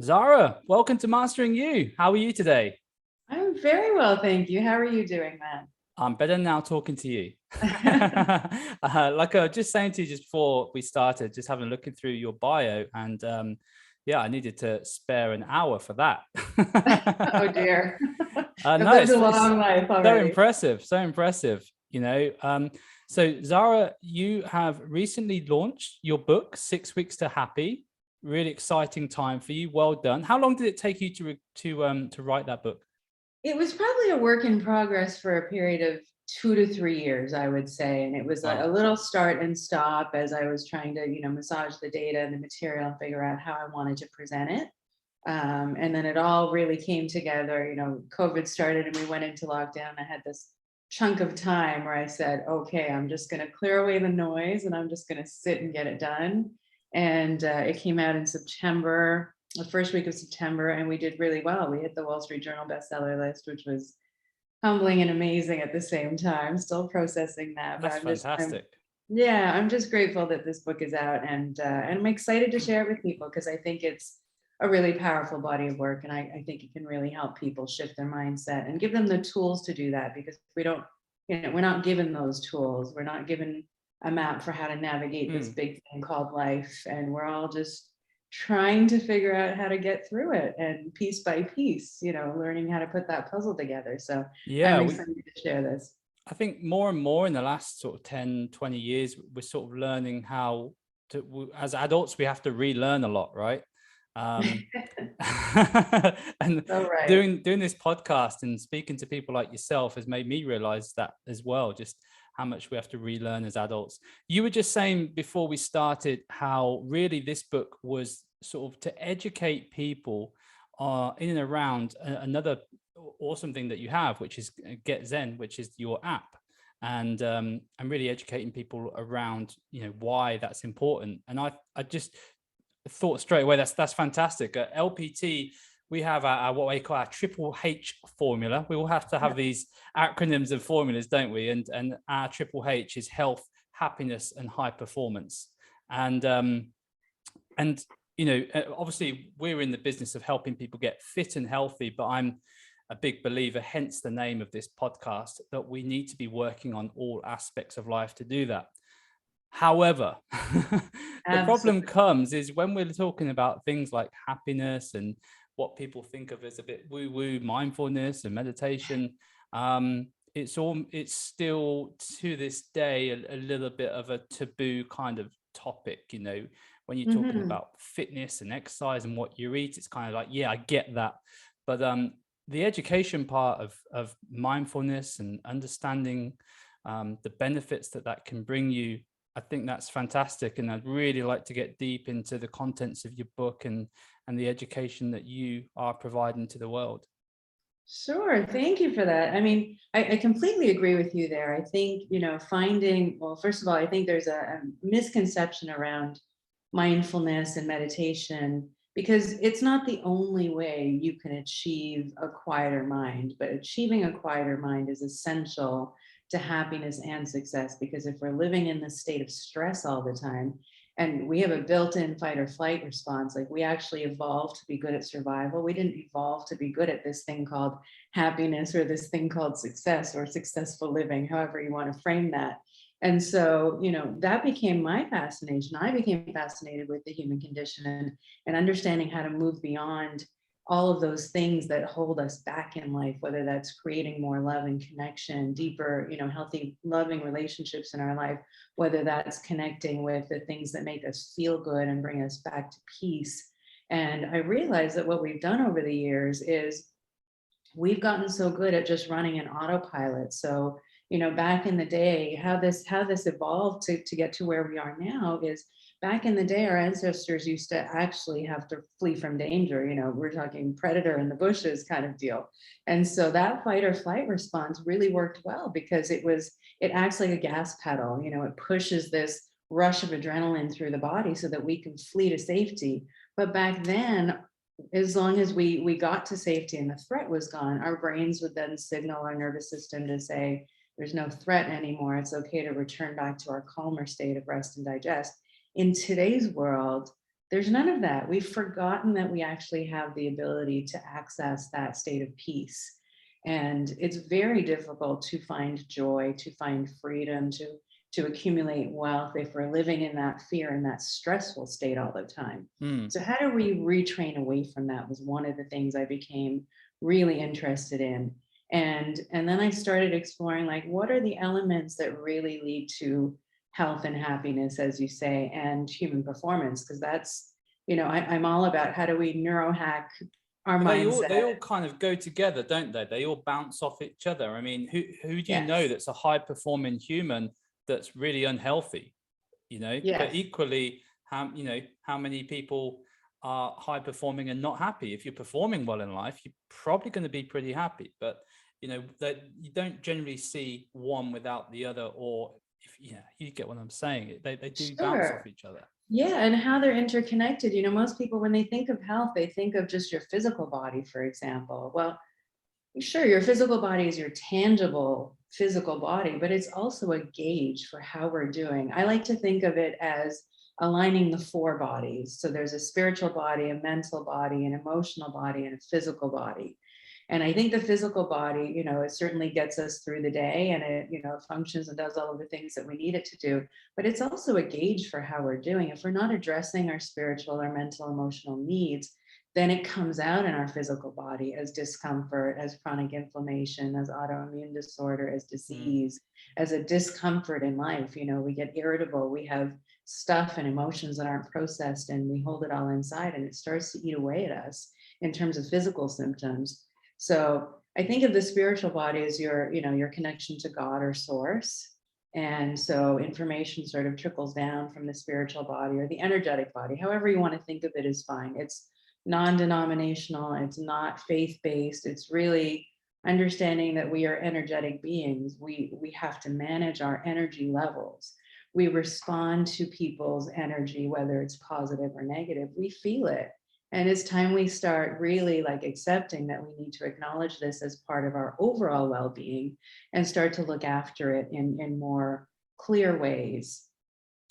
Zahra, welcome to Mastering You. How are you today? I'm very well, thank you. How are you doing, I'm better now talking to you. Matt? Like I was just saying to you just before we started, just having a looking through your bio, and yeah, I needed to spare an hour for that. Oh dear. I've No, lived a it's long life so already. impressive, so impressive. So Zara, you have recently launched your book, 6 Weeks to Happy. Really exciting time for you. Well done. How long did it take you to write that book? It was probably a work in progress for a period of 2 to 3 years, I would say. And it was a Wow, little start and stop as I was trying to, massage the data and the material and figure out how I wanted to present it. And then it all really came together. COVID started and we went into lockdown. I had this chunk of time where I said, okay, I'm just going to clear away the noise and I'm just going to sit and get it done. And it came out in September, the first week of September, and we did really well. We hit the Wall Street Journal bestseller list, which was humbling and amazing at the same time. Still processing that, but that's fantastic. I'm just grateful that this book is out, and I'm excited to share it with people because I think it's a really powerful body of work, and I think it can really help people shift their mindset and give them the tools to do that. Because we don't, we're not given those tools. We're not given a map for how to navigate this Mm. big thing called life, and we're all just trying to figure out how to get through it, and piece by piece, learning how to put that puzzle together. So I'm Yeah, excited to share this. I think more and more in the last sort of 10, 20 years, we're sort of learning how as adults, we have to relearn a lot, right? Um, and So right. doing this podcast and speaking to people like yourself has made me realize that as well, just how much we have to relearn as adults. You were just saying before we started how really this book was sort of to educate people in and around another awesome thing that you have, which is Get Zen, which is your app. And I'm really educating people around, why that's important. And I just thought straight away that's fantastic. At LPT, we have our what we call our triple H formula. We all have to have these acronyms and formulas, don't we? And our triple H is health, happiness, and high performance. And and obviously we're in the business of helping people get fit and healthy, but I'm a big believer, hence the name of this podcast, that we need to be working on all aspects of life to do that. However, the problem Absolutely. comes is when we're talking about things like happiness and what people think of as a bit woo-woo mindfulness and meditation. It's still to this day a little bit of a taboo kind of topic. When you're talking Mhm. about fitness and exercise and what you eat, it's kind of like, yeah, I get that, but the education part of mindfulness and understanding the benefits that can bring you, I think that's fantastic. And I'd really like to get deep into the contents of your book and the education that you are providing to the world. Sure. Thank you for that. I mean, I completely agree with you there. I think, well, first of all, I think there's a misconception around mindfulness and meditation because it's not the only way you can achieve a quieter mind, but achieving a quieter mind is essential to happiness and success. Because if we're living in this state of stress all the time, and we have a built-in fight or flight response, like we actually evolved to be good at survival. We didn't evolve to be good at this thing called happiness or this thing called success or successful living, however you want to frame that. And so, that became my fascination. I became fascinated with the human condition, and understanding how to move beyond all of those things that hold us back in life, whether that's creating more love and connection, deeper, healthy, loving relationships in our life, whether that's connecting with the things that make us feel good and bring us back to peace. And I realized that what we've done over the years is we've gotten so good at just running an autopilot. So, back in the day, how this evolved to get to where we are now is back in the day, our ancestors used to actually have to flee from danger. We're talking predator in the bushes kind of deal. And so that fight or flight response really worked well because it acts like a gas pedal. It pushes this rush of adrenaline through the body so that we can flee to safety. But back then, as long as we got to safety and the threat was gone, our brains would then signal our nervous system to say there's no threat anymore. It's okay to return back to our calmer state of rest and digest. In today's world, There's none of that. We've forgotten that we actually have the ability to access that state of peace. And it's very difficult to find joy, to find freedom, to accumulate wealth if we're living in that fear and that stressful state all the time. Mm. So how do we retrain away from that was one of the things I became really interested in. And then I started exploring, like, what are the elements that really lead to health and happiness, as you say, and human performance? Because that's, I'm all about how do we neurohack our But they mindset. all kind of go together, don't they? They all bounce off each other. I mean, who do you know Yes. that's a high performing human that's really unhealthy? But Yes. equally, how many people are high performing and not happy? If you're performing well in life, you're probably going to be pretty happy. But that you don't generally see one without the other, or if you get what I'm saying. They do bounce off Sure. each other. Yeah, and how they're interconnected. Most people, when they think of health, they think of just your physical body, for example. Well, sure, your physical body is your tangible physical body, but it's also a gauge for how we're doing. I like to think of it as aligning the four bodies. So there's a spiritual body, a mental body, an emotional body, and a physical body. And I think the physical body, it certainly gets us through the day, and it, functions and does all of the things that we need it to do. But it's also a gauge for how we're doing. If we're not addressing our spiritual or mental, emotional needs, then it comes out in our physical body as discomfort, as chronic inflammation, as autoimmune disorder, as Mm. disease, as a discomfort in life. We get irritable, we have stuff and emotions that aren't processed, and we hold it all inside, and it starts to eat away at us in terms of physical symptoms. So I think of the spiritual body as your connection to God or source. And so information sort of trickles down from the spiritual body or the energetic body, however you want to think of it is fine. It's non-denominational, it's not faith-based. It's really understanding that we are energetic beings. We have to manage our energy levels. We respond to people's energy, whether it's positive or negative. We feel it. And it's time we start really like accepting that we need to acknowledge this as part of our overall well-being and start to look after it in more clear ways.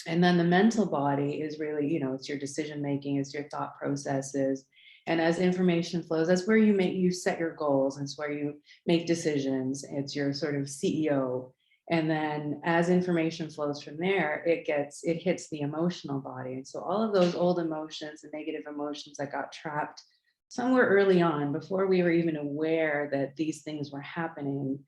And then the mental body is really, it's your decision making, it's your thought processes. And as information flows, that's where you set your goals, and it's where you make decisions. It's your sort of CEO. And then as information flows from there, it hits the emotional body. And so all of those old emotions and negative emotions that got trapped somewhere early on, before we were even aware that these things were happening,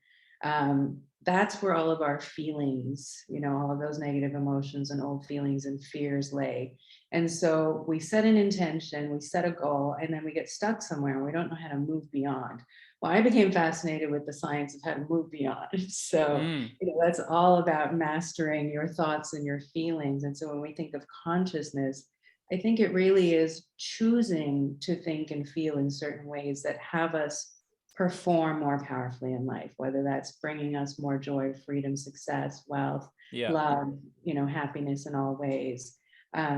that's where all of our feelings, all of those negative emotions and old feelings and fears lay. And so we set an intention, we set a goal, and then we get stuck somewhere and we don't know how to move beyond. Well, I became fascinated with the science of how to move beyond. So, Mm. that's all about mastering your thoughts and your feelings. And so when we think of consciousness, I think it really is choosing to think and feel in certain ways that have us perform more powerfully in life, whether that's bringing us more joy, freedom, success, wealth, Yeah. love, happiness in all ways.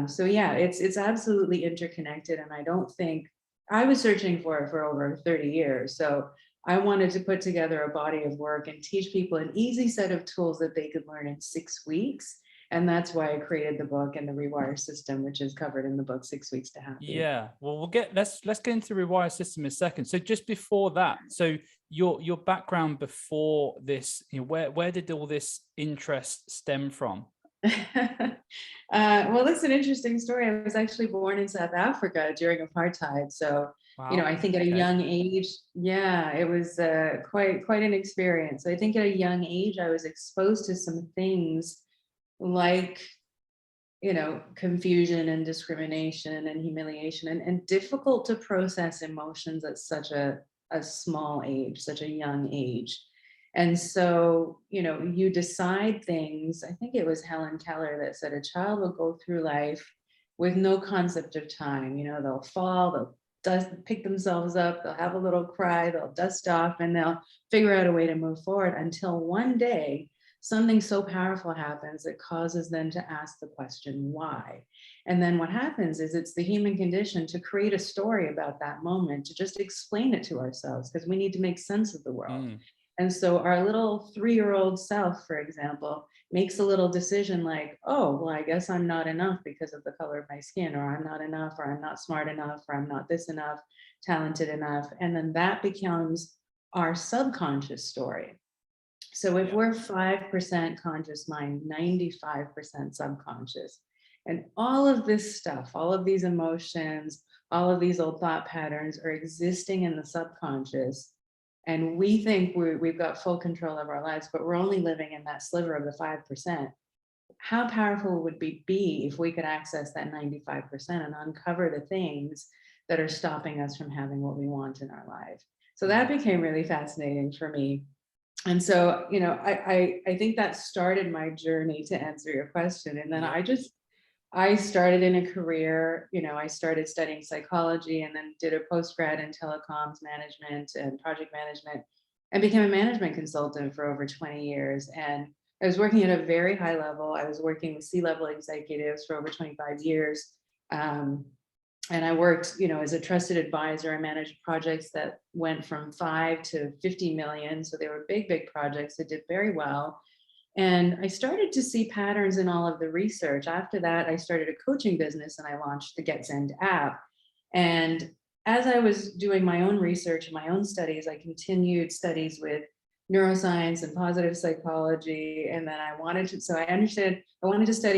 So yeah, it's absolutely interconnected. And I don't think I was searching for it for over 30 years. So I wanted to put together a body of work and teach people an easy set of tools that they could learn in 6 weeks. And that's why I created the book and the Rewire System, which is covered in the book, 6 Weeks to Happy. Yeah, well, let's get into the Rewire System in a second. So just before that, so your background before this, where did all this interest stem from? Well, that's an interesting story. I was actually born in South Africa during apartheid. So, Wow. I think at a Okay. young age, yeah, it was quite an experience. I think at a young age, I was exposed to some things like, confusion and discrimination and humiliation, and difficult to process emotions at such a small age, such a young age. And so, you decide things. I think it was Helen Keller that said a child will go through life with no concept of time. They'll fall, they'll pick themselves up, they'll have a little cry, they'll dust off, and they'll figure out a way to move forward until one day something so powerful happens that causes them to ask the question, why? And then what happens is it's the human condition to create a story about that moment, to just explain it to ourselves, because we need to make sense of the world. Mm. And so our little 3-year-old self, for example, makes a little decision like, oh, well, I guess I'm not enough because of the color of my skin, or I'm not enough, or I'm not smart enough, or I'm not this enough, talented enough. And then that becomes our subconscious story. So if Yeah. we're 5% conscious mind, 95% subconscious, and all of this stuff, all of these emotions, all of these old thought patterns are existing in the subconscious, and we think we've got full control of our lives, but we're only living in that sliver of the 5%. How powerful would it be if we could access that 95% and uncover the things that are stopping us from having what we want in our life? So that Mm. became really fascinating for me. And so, I think that started my journey, to answer your question. And then Yeah. I started in a career, I started studying psychology and then did a postgrad in telecoms management and project management, and became a management consultant for over 20 years. And I was working at a very high level. I was working with C-level executives for over 25 years. Um, and I worked, as a trusted advisor. I managed projects that went from 5 to 50 million. So they were big, big projects that did very well. And I started to see patterns in all of the research. After that, I started a coaching business and I launched the Get Zen app. And as I was doing my own research and my own studies, I continued studies with neuroscience and positive psychology. And then I wanted to study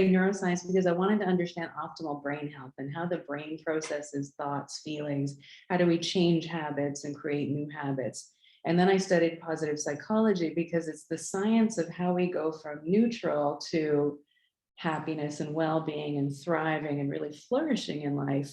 neuroscience because I wanted to understand optimal brain health and how the brain processes thoughts, feelings. How do we change habits and create new habits? And then I studied positive psychology because it's the science of how we go from neutral to happiness and well-being and thriving and really flourishing in life.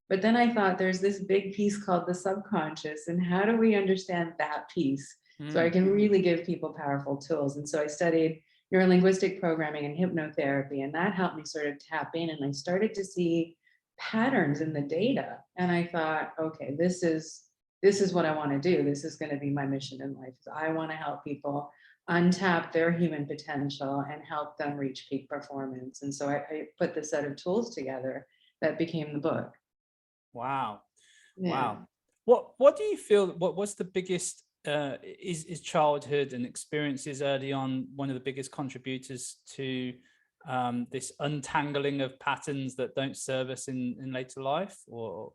But then I thought there's this big piece called the subconscious, and how do we understand that piece so I Mm. can really give people powerful tools? And so I studied neurolinguistic programming and hypnotherapy, and that helped me sort of tap in. And I started to see patterns in the data, and I thought, okay, this is what I want to do. This is going to be my mission in life. I want to help people untap their human potential and help them reach peak performance. And so I put this set of tools together that became the book. Wow. Yeah. Wow. What do you feel, what's the biggest is childhood and experiences early on one of the biggest contributors to this untangling of patterns that don't serve us in later life? Or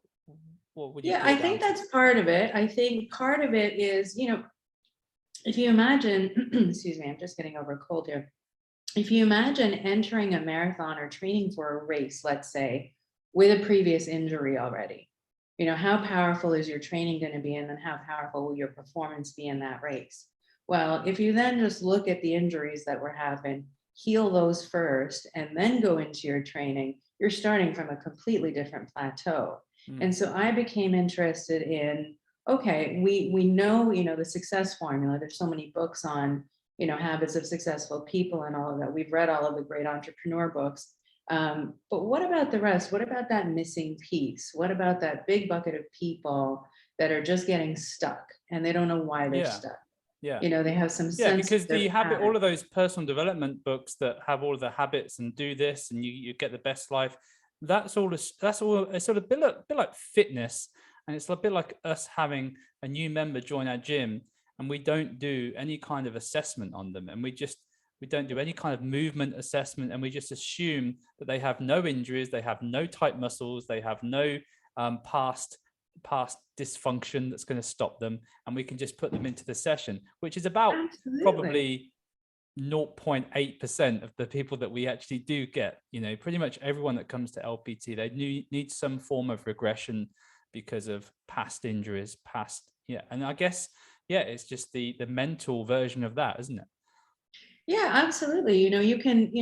what would you Yeah, put I it down think to? that's part of it. I think part of it is, if you imagine, excuse me, I'm just getting over a cold here. If you imagine entering a marathon or training for a race, let's say, with a previous injury already, how powerful is your training going to be? And then how powerful will your performance be in that race? Well, if you then just look at the injuries that were happening, heal those first, and then go into your training, you're starting from a completely different plateau. Mm. And so I became interested in, okay, we know, the success formula. There's so many books on, habits of successful people and all of that. We've read all of the great entrepreneur books. But what about the rest? What about that missing piece? What about that big bucket of people that are just getting stuck and they don't know why they're Yeah. stuck? Yeah. They have some Yeah, sense because of their the habit, pattern. all of those personal development books that have all of the habits and do this and you get the best life, that's all. That's all. It's sort of bit like fitness, and it's a bit like us having a new member join our gym, and we don't do any kind of assessment on them, and we don't do any kind of movement assessment, and we just assume that they have no injuries, they have no tight muscles, they have no past dysfunction that's going to stop them, and we can just put them into the session, which is about Absolutely. probably 0.8% of the people that we actually do get. Pretty much everyone that comes to LPT, they need some form of regression because of past injuries, and I guess, yeah, it's just the mental version of that, isn't it? Yeah, absolutely. You can,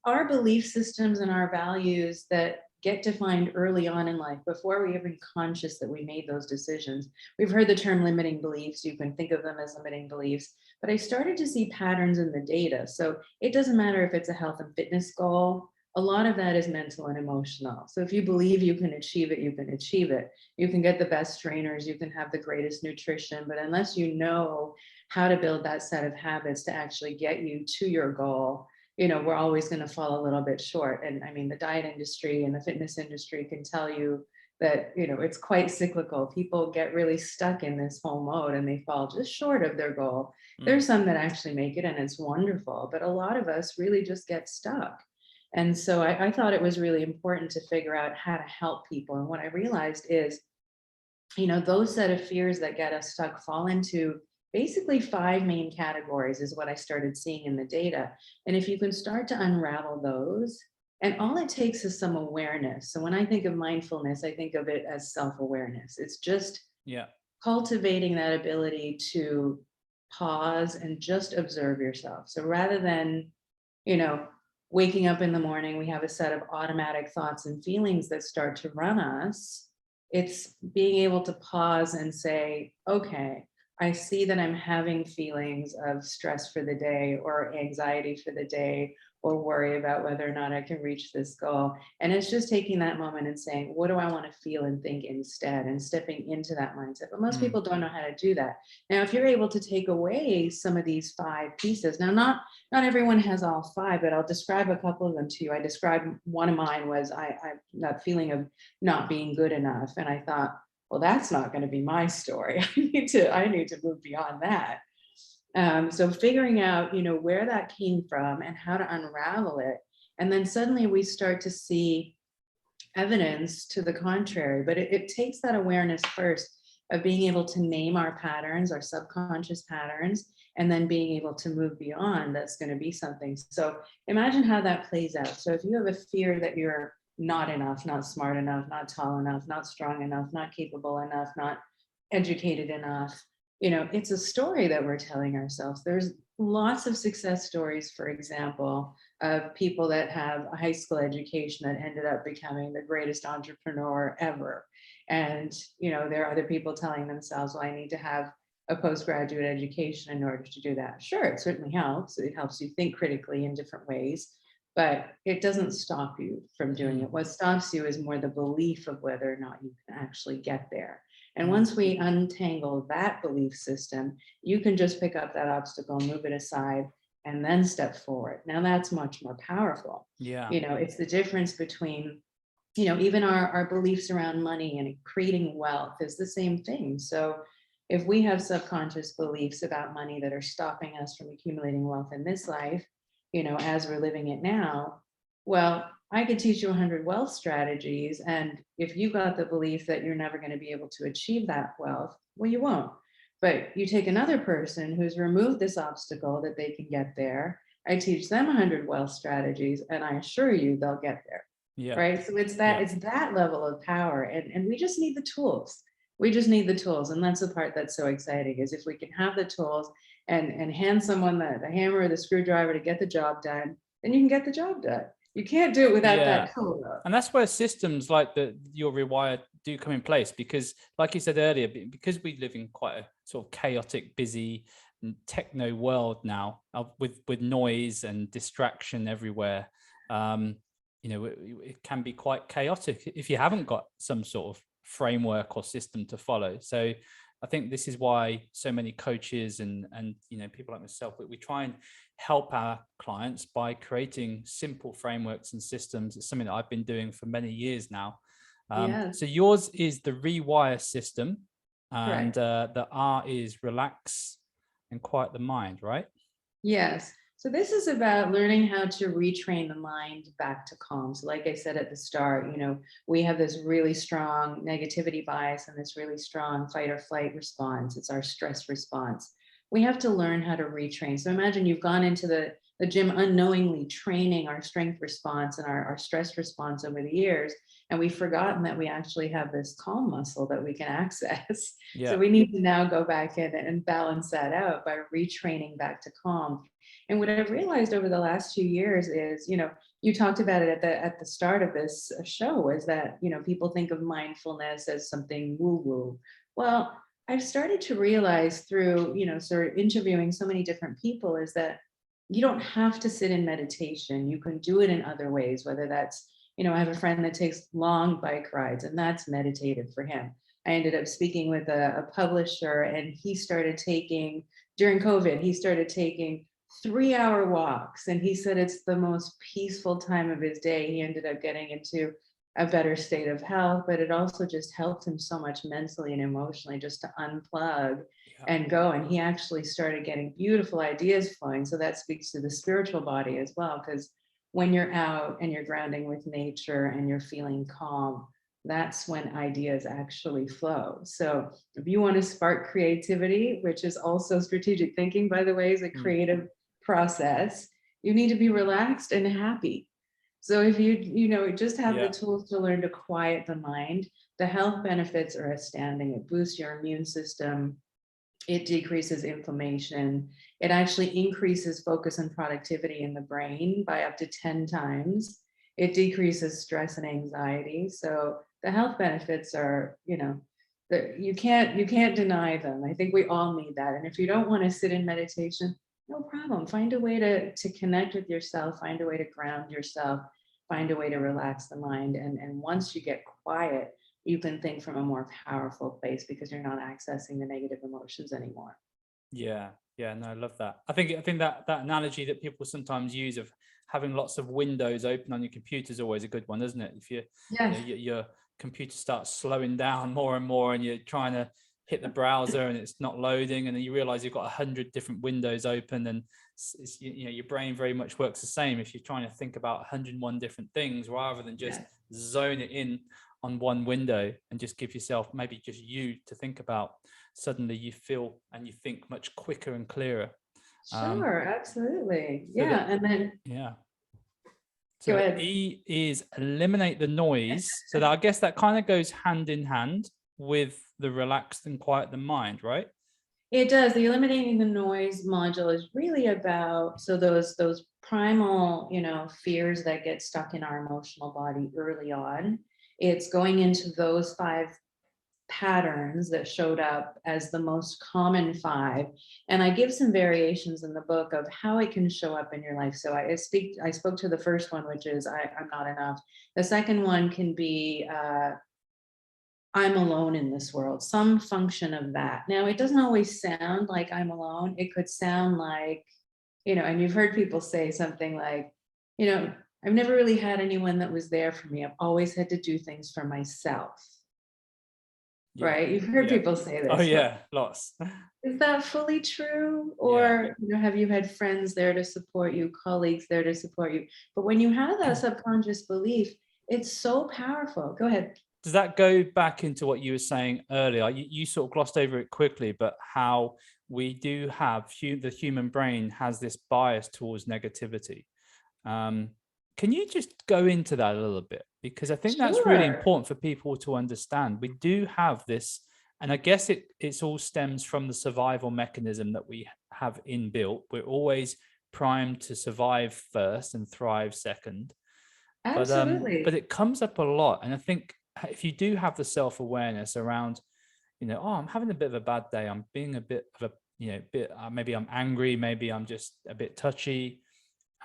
our belief systems and our values that get defined early on in life before we even conscious that we made those decisions. We've heard the term limiting beliefs. You can think of them as limiting beliefs, but I started to see patterns in the data. So it doesn't matter if it's a health and fitness goal. A lot of that is mental and emotional. So if you believe you can achieve it, you can achieve it. You can get the best trainers, you can have the greatest nutrition, but unless you know how to build that set of habits to actually get you to your goal, we're always going to fall a little bit short. And I mean, the diet industry and the fitness industry can tell you, that, it's quite cyclical. People get really stuck in this whole mode and they fall just short of their goal. Mm. There's some that actually make it and it's wonderful, but a lot of us really just get stuck. And so I thought it was really important to figure out how to help people. And what I realized is, those set of fears that get us stuck fall into basically five main categories, is what I started seeing in the data. And if you can start to unravel those, and all it takes is some awareness. So when I think of mindfulness, I think of it as self-awareness. It's just Yeah. cultivating that ability to pause and just observe yourself. So rather than, you know, waking up in the morning, we have a set of automatic thoughts and feelings that start to run us. It's being able to pause and say, okay, I see that I'm having feelings of stress for the day or anxiety for the day or worry about whether or not I can reach this goal. And it's just taking that moment and saying, what do I want to feel and think instead, and stepping into that mindset. But most Mm. people don't know how to do that. Now, if you're able to take away some of these five pieces, now not everyone has all five, but I'll describe a couple of them to you. I described one of mine was I that feeling of not being good enough. And I thought, well, that's not going to be my story. I need to move beyond that. So figuring out, where that came from and how to unravel it. And then suddenly we start to see evidence to the contrary, but it takes that awareness first of being able to name our patterns, our subconscious patterns, and then being able to move beyond. That's going to be something. So imagine how that plays out. So if you have a fear that you're not enough, not smart enough, not tall enough, not strong enough, not capable enough, not educated enough, it's a story that we're telling ourselves. There's lots of success stories, for example, of people that have a high school education that ended up becoming the greatest entrepreneur ever. And, there are other people telling themselves, well, I need to have a postgraduate education in order to do that. Sure, it certainly helps. It helps you think critically in different ways, but it doesn't stop you from doing it. What stops you is more the belief of whether or not you can actually get there. And once we untangle that belief system, you can just pick up that obstacle, move it aside, and then step forward. Now that's much more powerful. Yeah. It's the difference between, even our beliefs around money and creating wealth is the same thing. So if we have subconscious beliefs about money that are stopping us from accumulating wealth in this life, as we're living it now, well, I could teach you 100 wealth strategies. And if you got the belief that you're never going to be able to achieve that wealth, well, you won't. But you take another person who's removed this obstacle that they can get there. I teach them 100 wealth strategies, and I assure you they'll get there. Yeah. Right. So it's Yeah. that level of power. And we just need the tools. We just need the tools. And that's the part that's so exciting, is if we can have the tools and hand someone the hammer or the screwdriver to get the job done, then you can get the job done. You can't do it without Yeah. that tool, though. And that's where systems like your Rewire do come in place, because like you said earlier, because we live in quite a sort of chaotic, busy techno world now, with noise and distraction everywhere. It can be quite chaotic if you haven't got some sort of framework or system to follow. So I think this is why so many coaches and people like myself, we try and help our clients by creating simple frameworks and systems. It's something that I've been doing for many years now. So yours is the Rewire system, and the R is relax and quiet the mind, right? Yes. So this is about learning how to retrain the mind back to calm. So like I said at the start, we have this really strong negativity bias and this really strong fight or flight response. It's our stress response. We have to learn how to retrain. So imagine you've gone into the gym unknowingly training our strength response and our stress response over the years. And we've forgotten that we actually have this calm muscle that we can access. Yeah. So we need to now go back in and balance that out by retraining back to calm. And what I've realized over the last few years is, you talked about it at the start of this show, is that, people think of mindfulness as something woo-woo. Well, I've started to realize through, sort of interviewing so many different people, is that you don't have to sit in meditation. You can do it in other ways, whether that's, I have a friend that takes long bike rides, and that's meditative for him. I ended up speaking with a publisher, and he started taking, during COVID, he started taking 3-hour walks. And he said it's the most peaceful time of his day. He ended up getting into a better state of health, but it also just helped him so much mentally and emotionally just to unplug Yeah. and go. And he actually started getting beautiful ideas flowing. So that speaks to the spiritual body as well, because when you're out and you're grounding with nature and you're feeling calm, that's when ideas actually flow. So if you want to spark creativity, which is also strategic thinking, by the way, is a Mm. creative process, you need to be relaxed and happy. So if you just have the Yeah. tools to learn to quiet the mind, the health benefits are astounding. It boosts your immune system. It decreases inflammation. It actually increases focus and productivity in the brain by up to 10 times. It decreases stress and anxiety. So the health benefits are, you can't deny them. I think we all need that. And if you don't want to sit in meditation, no problem. Find a way to connect with yourself, find a way to ground yourself, find a way to relax the mind. And once you get quiet, you can think from a more powerful place because you're not accessing the negative emotions anymore. Yeah, yeah, no, I love that. I think that analogy that people sometimes use of having lots of windows open on your computer is always a good one, isn't it? If Yes. your computer starts slowing down more and more, and you're trying to hit the browser and it's not loading, and then you realize you've got 100 different windows open, and your brain very much works the same. If you're trying to think about 101 different things rather than just Yes. zone it in on one window and just give yourself maybe just you to think about, suddenly you feel and you think much quicker and clearer. Sure, absolutely. So Yeah. that, And then yeah. go So ahead. E is eliminate the noise. So that, I guess that kind of goes hand in hand with the relaxed and quiet the mind, right? It does. The eliminating the noise module is really about, so those primal, fears that get stuck in our emotional body early on. It's going into those 5 patterns that showed up as the most common 5. And I give some variations in the book of how it can show up in your life. So I spoke to the first one, which is I'm not enough. The second one can be I'm alone in this world, some function of that. Now, it doesn't always sound like I'm alone. It could sound like, and you've heard people say something like, you know, I've never really had anyone that was there for me. I've always had to do things for myself, Yeah. right? You've heard Yeah. people say Oh this. yeah, lots. Is that fully true? Yeah. Or have you had friends there to support you, colleagues there to support you? But when you have that subconscious belief, it's so powerful. Go ahead. Does that go back into what you were saying earlier? You sort of glossed over it quickly, but how we do have the human brain has this bias towards negativity. Um, can you just go into that a little bit? Because I think that's really Sure. important for people to understand. We do have this, and I guess it's all stems from the survival mechanism that we have inbuilt. We're always primed to survive first and thrive second. But Absolutely. it comes up a lot. And I think if you do have the self-awareness around, oh, I'm having a bit of a bad day, I'm being a bit of a, bit, maybe I'm angry, maybe I'm just a bit touchy,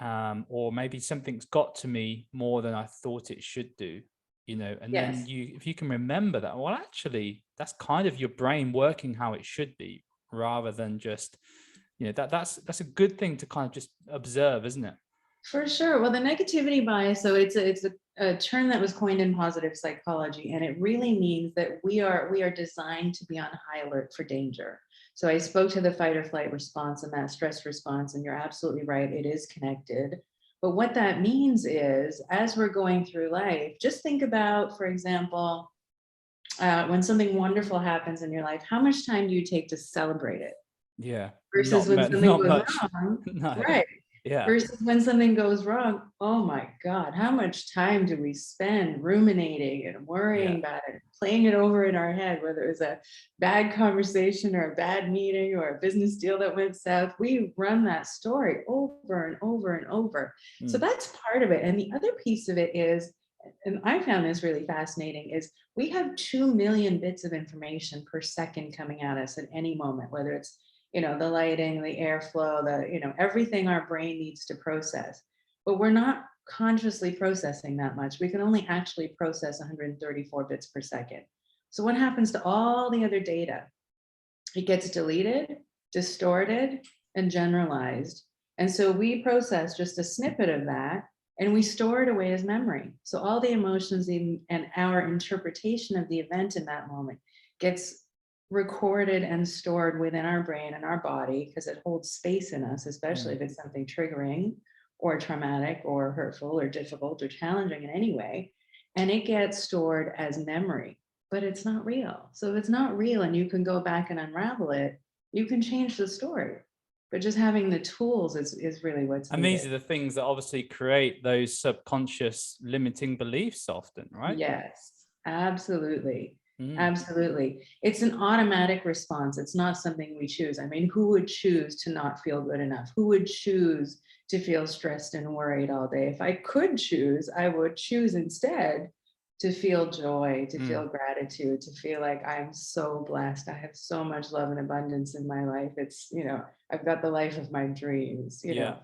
or maybe something's got to me more than I thought it should do, and then Yes. if you can remember that, well, actually, that's kind of your brain working how it should be, rather than just, that's a good thing to kind of just observe, isn't it? For sure. Well, the negativity bias, so it's a term that was coined in positive psychology, and it really means that we are designed to be on high alert for danger. So I spoke to the fight or flight response and that stress response, and you're absolutely right, it is connected. But what that means is, as we're going through life, just think about, for example, when something wonderful happens in your life, how much time do you take to celebrate it? Yeah, Versus when something not goes much. wrong, No. right? Yeah. Versus when something goes wrong, oh my God, how much time do we spend ruminating and worrying Yeah. about it, playing it over in our head, whether it was a bad conversation or a bad meeting or a business deal that went south? We run that story over and over and over. So Mm. that's part of it. And the other piece of it is, and I found this really fascinating, is we have 2 million bits of information per second coming at us at any moment, whether it's the lighting, the airflow, everything our brain needs to process. But we're not consciously processing that much. We can only actually process 134 bits per second. So what happens to all the other data? It gets deleted, distorted, and generalized. And so we process just a snippet of that. and we store it away as memory. So all the emotions and our interpretation of the event in that moment gets recorded and stored within our brain and our body because it holds space in us, especially Mm. if it's something triggering or traumatic or hurtful or difficult or challenging in any way. And it gets stored as memory, but it's not real. So if it's not real and you can go back and unravel it, you can change the story. But just having the tools is really what's And these are needed. the things that obviously create those subconscious limiting beliefs often, right? Yes, absolutely. Mm. Absolutely. It's an automatic response. It's not something we choose. I mean, who would choose to not feel good enough? Who would choose to feel stressed and worried all day? If I could choose, I would choose instead to feel joy, to Mm. feel gratitude, to feel like I'm so blessed. I have so much love and abundance in my life. It's, I've got the life of my dreams, Yeah.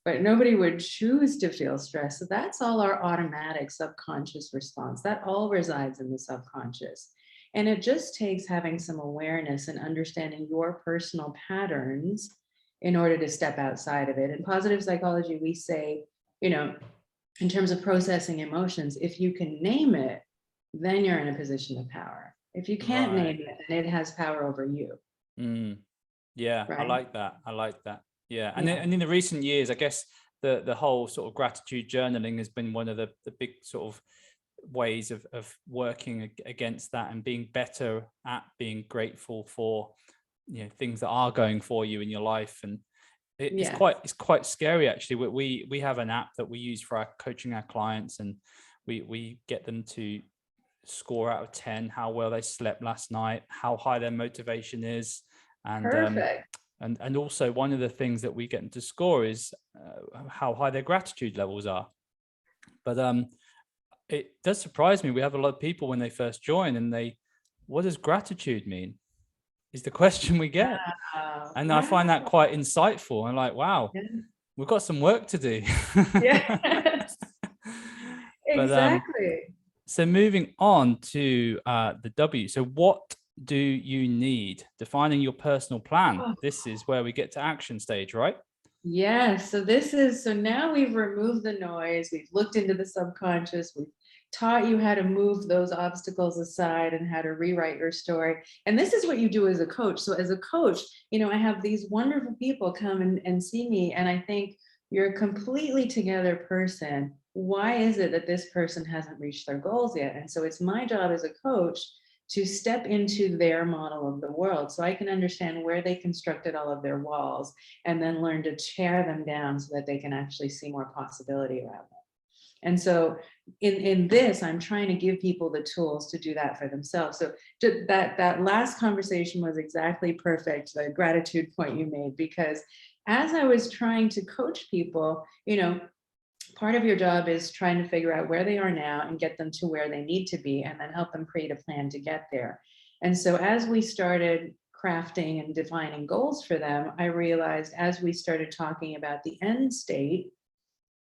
but nobody would choose to feel stress. So that's all our automatic subconscious response. That all resides in the subconscious. And it just takes having some awareness and understanding your personal patterns in order to step outside of it. In positive psychology, we say, in terms of processing emotions, if you can name it, then you're in a position of power. If you can't Right. name it, then it has power over you, Mm. Yeah, I right? like that. I like that. Yeah. Yeah, And in the recent years, I guess the whole sort of gratitude journaling has been one of the big sort of ways of working against that and being better at being grateful for, things that are going for you in your life. And yeah, it's quite scary actually. We have an app that we use for our coaching our clients, and we get them to score out of 10 how well they slept last night, how high their motivation is, and perfect. and also one of the things that we get them to score is how high their gratitude levels are. But it does surprise me. We have a lot of people when they first join, and what does gratitude mean? Is the question we get, and I find that Wow. quite insightful. I'm like, wow, Yeah. we've got some work to do. Yes, But exactly. so moving on to the W. So what do you need? Defining your personal plan. Oh, This is where we get to action stage, right? yeah. So now we've removed the noise, we've looked into the subconscious, we've taught you how to move those obstacles aside and how to rewrite your story. And this is what you do as a coach. So as a coach, I have these wonderful people come and see me, and I think you're a completely together person. Why is it that this person hasn't reached their goals yet? And so it's my job as a coach to step into their model of the world so I can understand where they constructed all of their walls and then learn to tear them down so that they can actually see more possibility around them. And so in this, I'm trying to give people the tools to do that for themselves. So that last conversation was exactly perfect, the gratitude point you made, because as I was trying to coach people, part of your job is trying to figure out where they are now and get them to where they need to be, and then help them create a plan to get there. And so as we started crafting and defining goals for them, I realized as we started talking about the end state,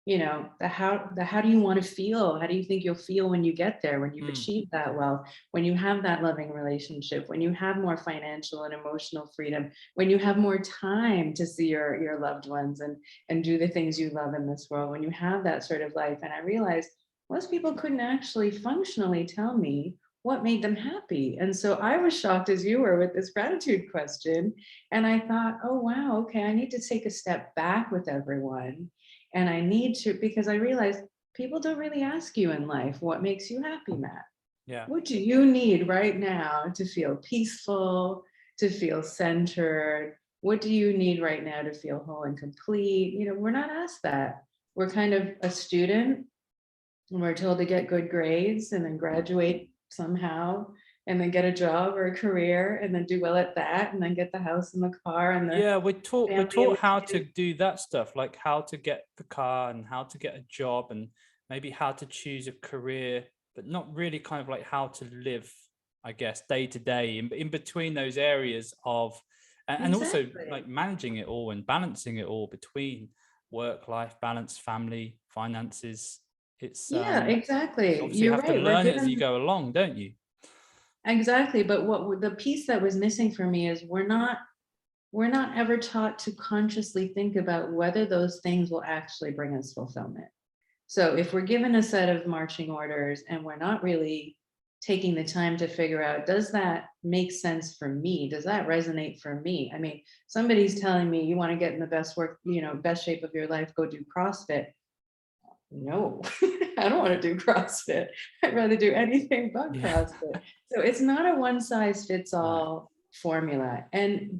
the how do you want to feel? How do you think you'll feel when you get there, when you've Mm. achieved that wealth, when you have that loving relationship, when you have more financial and emotional freedom, when you have more time to see your loved ones and do the things you love in this world, when you have that sort of life. And I realized most people couldn't actually functionally tell me what made them happy. And so I was shocked as you were with this gratitude question. And I thought, oh, wow, okay, I need to take a step back with everyone. And I need to, because I realized people don't really ask you in life, what makes you happy, Matt? Yeah. What do you need right now to feel peaceful, to feel centered? What do you need right now to feel whole and complete? We're not asked that. We're kind of a student, and we're told to get good grades and then graduate somehow, and then get a job or a career and then do well at that, and then get the house and the car and the Yeah, we're family and taught the how to kids. do that stuff, like how to get the car and how to get a job and maybe how to choose a career, but not really kind of like how to live, I guess, day to day in between those areas of, and also like Exactly. managing it all and balancing it all between work life balance, family, finances. It's Yeah, you exactly. obviously You're have to right. We're learn it as you given go along, don't you? exactly. But the piece that was missing for me is we're not ever taught to consciously think about whether those things will actually bring us fulfillment. So if we're given a set of marching orders and we're not really taking the time to figure out, does that make sense for me? Does that resonate for me? I mean, somebody's telling me you want to get in the best work, best shape of your life, go do CrossFit. No, I don't want to do CrossFit. I'd rather do anything but Yeah. CrossFit. So it's not a one size fits No. all formula. And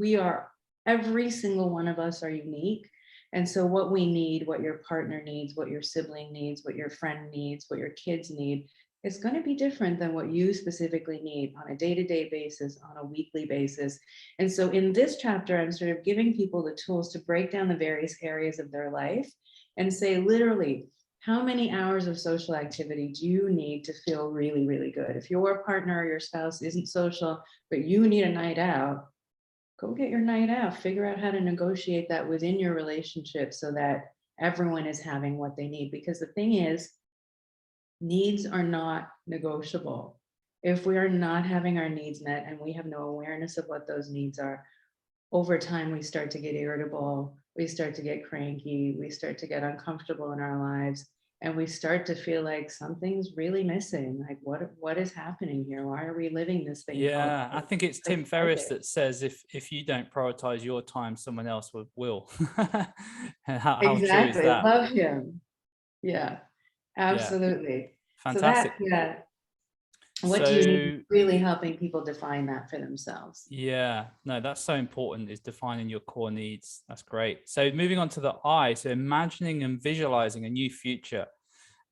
every single one of us are unique. And so what we need, what your partner needs, what your sibling needs, what your friend needs, what your kids need, is going to be different than what you specifically need on a day-to-day basis, on a weekly basis. And so in this chapter, I'm sort of giving people the tools to break down the various areas of their life and say, literally, how many hours of social activity do you need to feel really, really good? If your partner or your spouse isn't social, but you need a night out, go get your night out. Figure out how to negotiate that within your relationship so that everyone is having what they need. Because the thing is, needs are not negotiable. If we are not having our needs met and we have no awareness of what those needs are, over time we start to get irritable, we start to get cranky, we start to get uncomfortable in our lives, and we start to feel like something's really missing. Like, what is happening here? Why are we living this thing called Yeah, I think it's Tim Ferriss life? that says if you don't prioritize your time, someone else will. And how true is Exactly. that? Love him. Yeah, Yeah, absolutely. So fantastic. what do you need So really helping people define that for themselves? yeah, no, that's so important, is defining your core needs. That's great. So moving on to the I, so imagining and visualizing a new future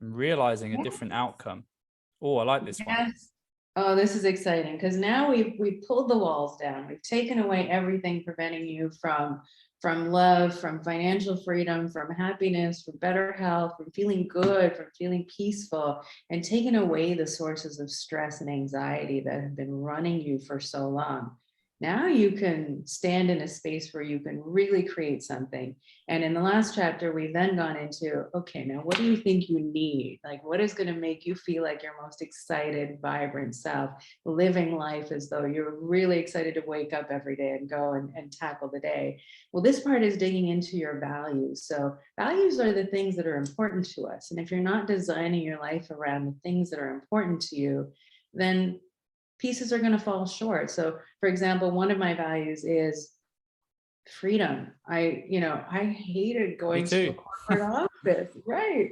and realizing a different outcome. Oh, I like this one. Yes. Oh, this is exciting because now we've pulled the walls down. We've taken away everything preventing you from love, from financial freedom, from happiness, from better health, from feeling good, from feeling peaceful, and taken away the sources of stress and anxiety that have been running you for so long. Now you can stand in a space where you can really create something. And in the last chapter, we've then gone into, okay, now what do you think you need? Like, what is going to make you feel like your most excited, vibrant self, living life as though you're really excited to wake up every day and go and tackle the day? Well, this part is digging into your values. So values are the things that are important to us. And if you're not designing your life around the things that are important to you, then pieces are going to fall short. So, for example, one of my values is freedom. I hated Me going to a too. corporate office, right?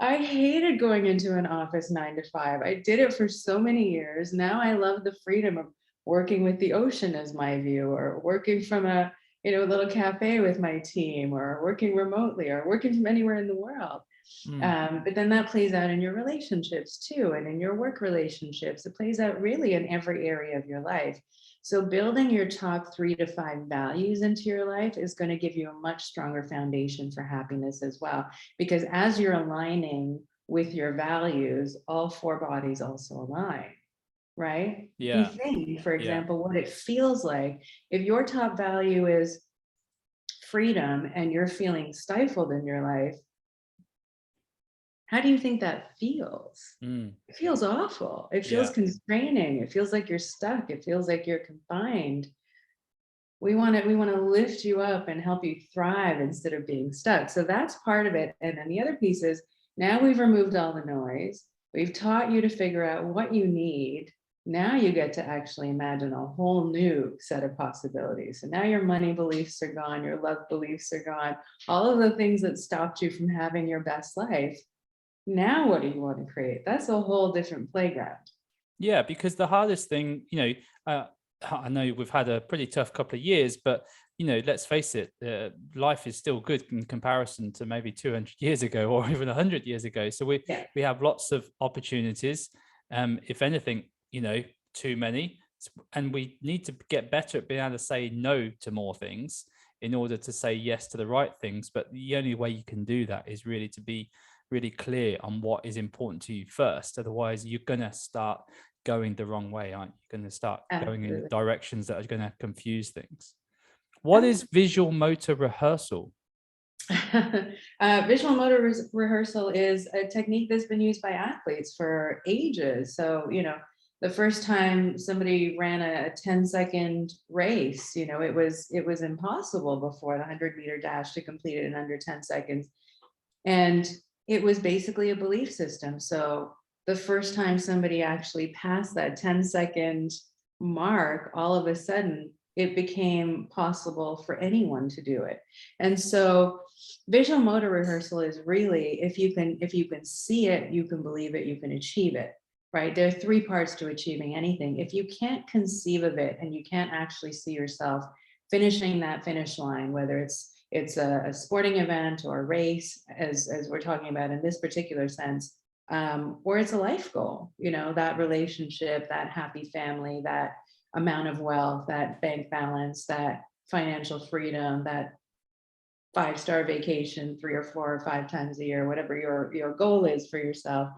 I hated going into an office 9 to 5. I did it for so many years. Now I love the freedom of working with the ocean as my view, or working from a little cafe with my team, or working remotely, or working from anywhere in the world. Mm, But then that plays out in your relationships too, and in your work relationships. It plays out really in every area of your life. So building your top 3 to 5 values into your life is going to give you a much stronger foundation for happiness as well. Because as you're aligning with your values, all 4 bodies also align, right? You yeah, think, for yeah. example, what it feels like if your top value is freedom and you're feeling stifled in your life. How do you think that feels? Mm, It feels awful. It feels yeah. constraining. It feels like you're stuck. It feels like you're confined. We want to lift you up and help you thrive instead of being stuck. So that's part of it. And then the other piece is, now we've removed all the noise. We've taught you to figure out what you need. Now you get to actually imagine a whole new set of possibilities. So now your money beliefs are gone, your love beliefs are gone, all of the things that stopped you from having your best life. Now what do you want to create? That's a whole different playground. Yeah, because the hardest thing, I know we've had a pretty tough couple of years, but let's face it, life is still good in comparison to maybe 200 years ago or even 100 years ago. So we Yeah. we have lots of opportunities. If anything, too many, and we need to get better at being able to say no to more things in order to say yes to the right things. But the only way you can do that is really to be really clear on what is important to you first. Otherwise, you're going to start going the wrong way, aren't you? You're going to start going in Absolutely. directions that are going to confuse things. What is visual motor rehearsal? Visual motor rehearsal is a technique that's been used by athletes for ages. So, the first time somebody ran a 10-second race, it was impossible before the 100-meter dash to complete it in under 10 seconds. And it was basically a belief system. So the first time somebody actually passed that 10-second mark, all of a sudden it became possible for anyone to do it. And so visual motor rehearsal is really, if you can see it, you can believe it, you can achieve it, right? There are three parts to achieving anything. If you can't conceive of it and you can't actually see yourself finishing that finish line, whether it's a sporting event or a race, as we're talking about in this particular sense, or it's a life goal, that relationship, that happy family, that amount of wealth, that bank balance, that financial freedom, that 5-star vacation 3 or 4 or 5 times a year, whatever your goal is for yourself,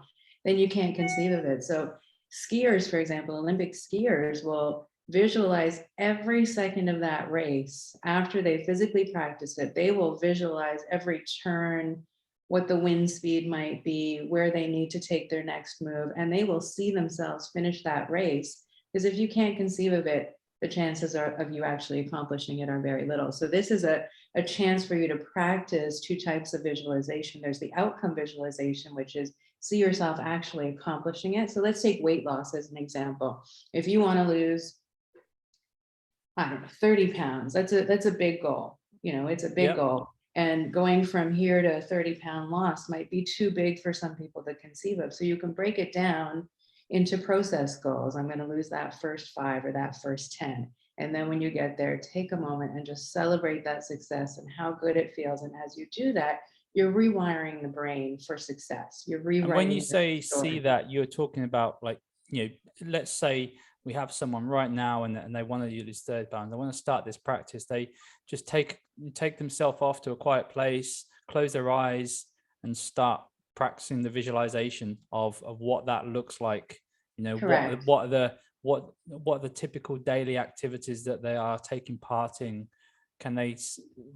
then you can't conceive of it. So skiers, for example, Olympic skiers will visualize every second of that race. After they physically practice it, they will visualize every turn, what the wind speed might be, where they need to take their next move, and they will see themselves finish that race. Because if you can't conceive of it, the chances of you actually accomplishing it are very little. So this is a chance for you to practice two types of visualization. There's the outcome visualization, which is see yourself actually accomplishing it. So let's take weight loss as an example. If you want to lose, I don't know, 30 pounds, that's a big goal. It's a big Yep. goal. And going from here to a 30-pound loss might be too big for some people to conceive of. So you can break it down into process goals. I'm going to lose that first 5 or that first 10. And then when you get there, take a moment and just celebrate that success and how good it feels. And as you do that, you're rewiring the brain for success. You're rewriting. And when you the say story. see that, you're talking about, like, let's say we have someone right now and they want to use 30 pounds. They want to start this practice. They just take themselves off to a quiet place, close their eyes, and start practicing the visualization of what that looks like. Correct. What are the typical daily activities that they are taking part in? Can they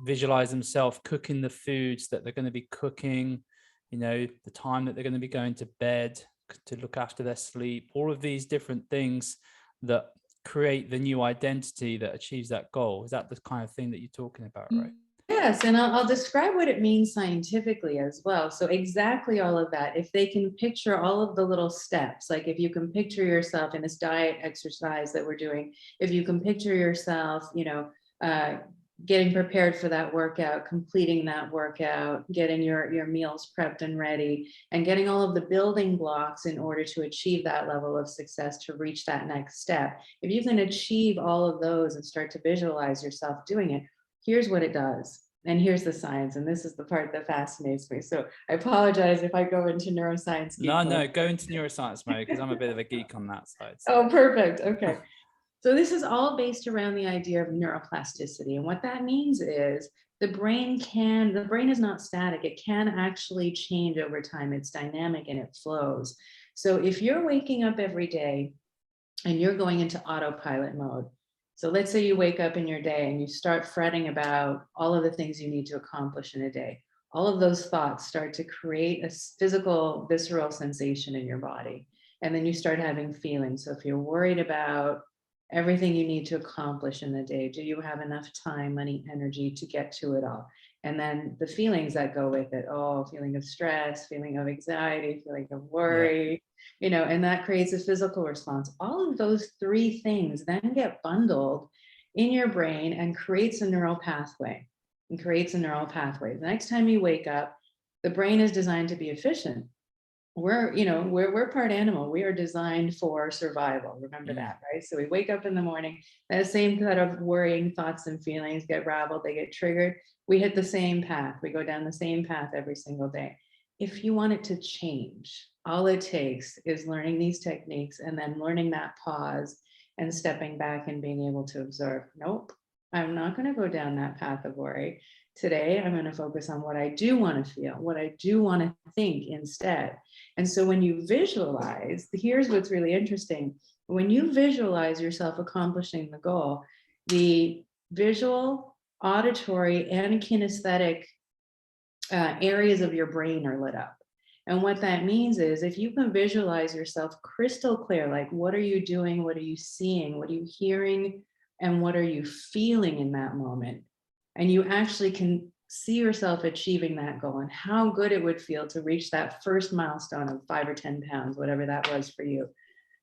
visualize themselves cooking the foods that they're going to be cooking? The time that they're going to be going to bed, to look after their sleep, all of these different things that create the new identity that achieves that goal. Is that the kind of thing that you're talking about, right? Yes, and I'll describe what it means scientifically as well. So exactly all of that. If they can picture all of the little steps, like if you can picture yourself in this diet exercise that we're doing, if you can picture yourself, getting prepared for that workout, completing that workout, getting your meals prepped and ready, and getting all of the building blocks in order to achieve that level of success, to reach that next step. If you can achieve all of those and start to visualize yourself doing it, here's what it does. And here's the science. And this is the part that fascinates me. So I apologize if I go into neuroscience. No, go into neuroscience mode, because I'm a bit of a geek on that side. So. Oh, perfect. Okay. So this is all based around the idea of neuroplasticity. And what that means is the brain is not static. It can actually change over time. It's dynamic and it flows. So if you're waking up every day and you're going into autopilot mode, so let's say you wake up in your day and you start fretting about all of the things you need to accomplish in a day. All of those thoughts start to create a physical, visceral sensation in your body. And then you start having feelings. So if you're worried about everything you need to accomplish in the day, do you have enough time, money, energy to get to it all? And then the feelings that go with it, feeling of stress, feeling of anxiety, feeling of worry, and that creates a physical response. All of those three things then get bundled in your brain and creates a neural pathway. The next time you wake up, the brain is designed to be efficient. We're part animal. We are designed for survival. Remember that, right? So we wake up in the morning, that same kind of worrying thoughts and feelings get raveled, they get triggered. We hit the same path. We go down the same path every single day. If you want it to change, all it takes is learning these techniques and then learning that pause and stepping back and being able to observe. Nope, I'm not going to go down that path of worry. Today, I'm going to focus on what I do want to feel, what I do want to think instead. And so when you visualize, here's what's really interesting. When you visualize yourself accomplishing the goal, the visual, auditory, and kinesthetic areas of your brain are lit up. And what that means is if you can visualize yourself crystal clear, like what are you doing? What are you seeing? What are you hearing? And what are you feeling in that moment? And you actually can see yourself achieving that goal and how good it would feel to reach that first milestone of 5 or 10 pounds, whatever that was for you,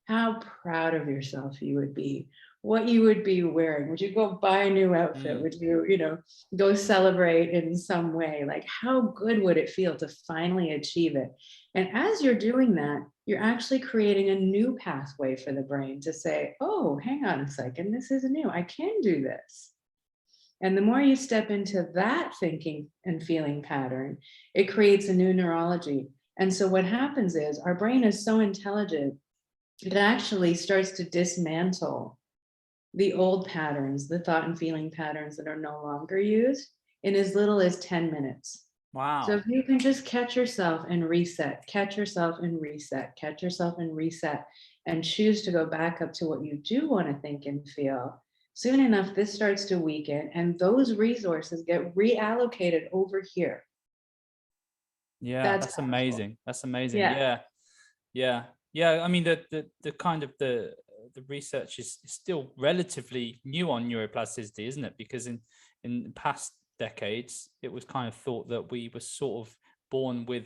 how proud of yourself you would be, what you would be wearing. Would you go buy a new outfit? Mm. Would you, go celebrate in some way? Like, how good would it feel to finally achieve it? And as you're doing that, you're actually creating a new pathway for the brain to say, oh, hang on a second, this is new. I can do this. And the more you step into that thinking and feeling pattern, it creates a new neurology. And so what happens is our brain is so intelligent, it actually starts to dismantle the old patterns, the thought and feeling patterns that are no longer used in as little as 10 minutes. So Wow. if you can just catch yourself and reset, catch yourself and reset, catch yourself and reset, and choose to go back up to what you do want to think and feel, soon enough, this starts to weaken and those resources get reallocated over here. Yeah, That's that's powerful. amazing. That's amazing. Yeah. Yeah. Yeah. Yeah. I mean, the kind of the research is still relatively new on neuroplasticity, isn't it? Because in past decades, it was kind of thought that we were sort of born with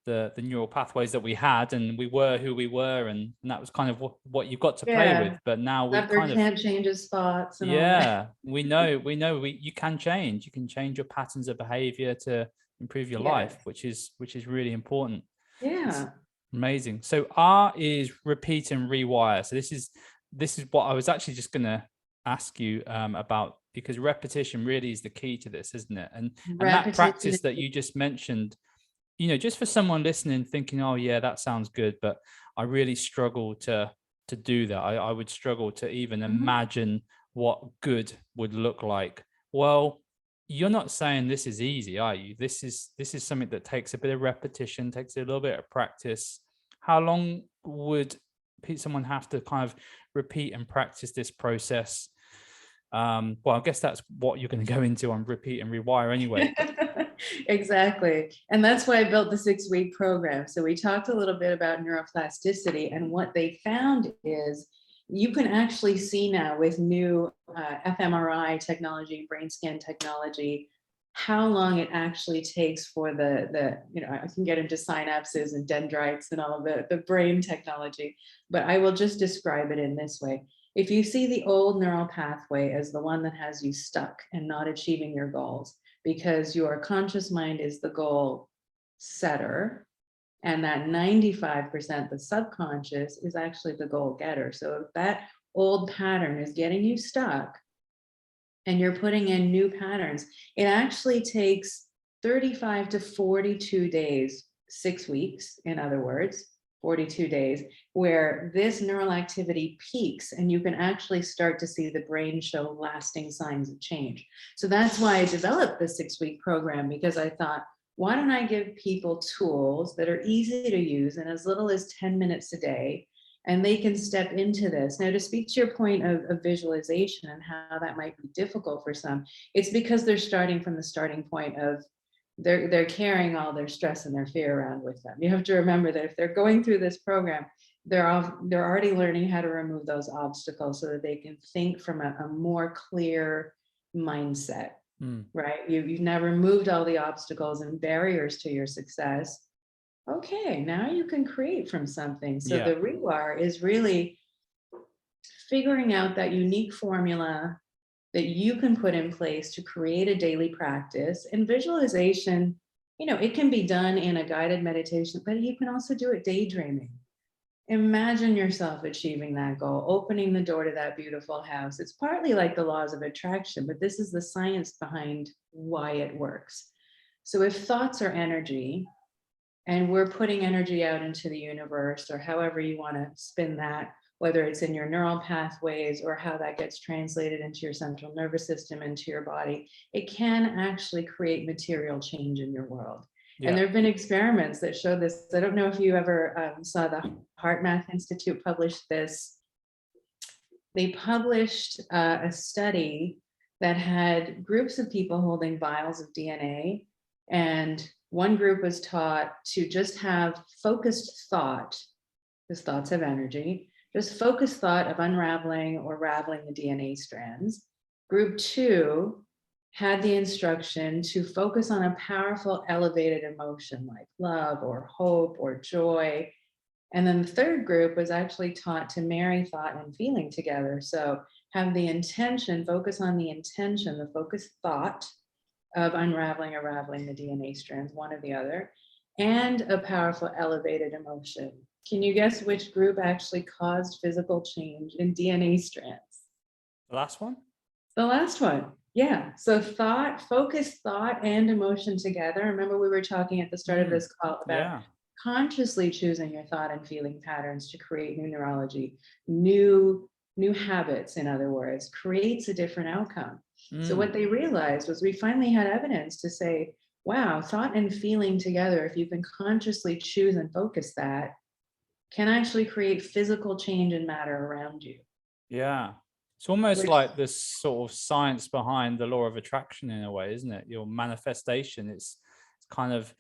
the neural pathways that we had, and we were who we were, and that was kind of what you got to play with. Yeah. But now we've Leopard kind of, can't change his spots and all that. yeah, we you can change. You can change your patterns of behavior to improve your Yes. life, which is really important. It's Yeah. amazing. So R is repeat and rewire. So this is what I was actually just going to ask you about, because repetition really is the key to this, isn't it? And that Repetition. practice that you just mentioned, just for someone listening thinking, oh yeah, that sounds good, but I really struggle to do that. I would struggle to even Mhm. imagine what good would look like. Well, you're not saying this is easy, are you? This is something that takes a bit of repetition, takes a little bit of practice. How long would someone have to kind of repeat and practice this process? Well, I guess that's what you're going to go into on repeat and rewire anyway. But Exactly. And that's why I built the 6-week program. So we talked a little bit about neuroplasticity, and what they found is you can actually see now with new fMRI technology, brain scan technology, how long it actually takes for I can get into synapses and dendrites and all of the brain technology, but I will just describe it in this way. If you see the old neural pathway as the one that has you stuck and not achieving your goals, because your conscious mind is the goal setter, and that 95%, the subconscious, is actually the goal getter. So if that old pattern is getting you stuck and you're putting in new patterns, it actually takes 35 to 42 days, 6 weeks, in other words, 42 days, where this neural activity peaks and you can actually start to see the brain show lasting signs of change. So that's why I developed the 6-week program, because I thought, why don't I give people tools that are easy to use in as little as 10 minutes a day, and they can step into this. Now, to speak to your point of visualization and how that might be difficult for some, it's because they're starting from the starting point of they're carrying all their stress and their fear around with them. You have to remember that if they're going through this program, they're already learning how to remove those obstacles so that they can think from a more clear mindset, mm, right? You've now removed all the obstacles and barriers to your success. Okay, now you can create from something. So yeah, the rewire is really figuring out that unique formula that you can put in place to create a daily practice. And visualization, it can be done in a guided meditation, but you can also do it daydreaming. Imagine yourself achieving that goal, opening the door to that beautiful house. It's partly like the laws of attraction, but this is the science behind why it works. So if thoughts are energy, and we're putting energy out into the universe, or however you want to spin that, whether it's in your neural pathways or how that gets translated into your central nervous system, into your body, it can actually create material change in your world. And yeah, there have been experiments that show this. I don't know if you ever saw the Heart Math Institute published this. They published a study that had groups of people holding vials of DNA, and one group was taught to just have focused thought, because thoughts have energy, just focused thought of unraveling or raveling the DNA strands. Group two had the instruction to focus on a powerful, elevated emotion like love or hope or joy. And then the third group was actually taught to marry thought and feeling together. So have the intention, focus on the intention, the focused thought of unraveling the DNA strands, one or the other, and a powerful elevated emotion. Can you guess which group actually caused physical change in DNA strands? The last one? The last one. Yeah. So thought, focused thought and emotion together. Remember, we were talking at the start of this call about Yeah. consciously choosing your thought and feeling patterns to create new neurology, new habits, in other words, creates a different outcome. So what they realized was we finally had evidence to say, wow, thought and feeling together, if you can consciously choose and focus that, can actually create physical change in matter around you. Yeah. It's almost Which, like this sort of science behind the law of attraction in a way, isn't it? Your manifestation. It's kind of,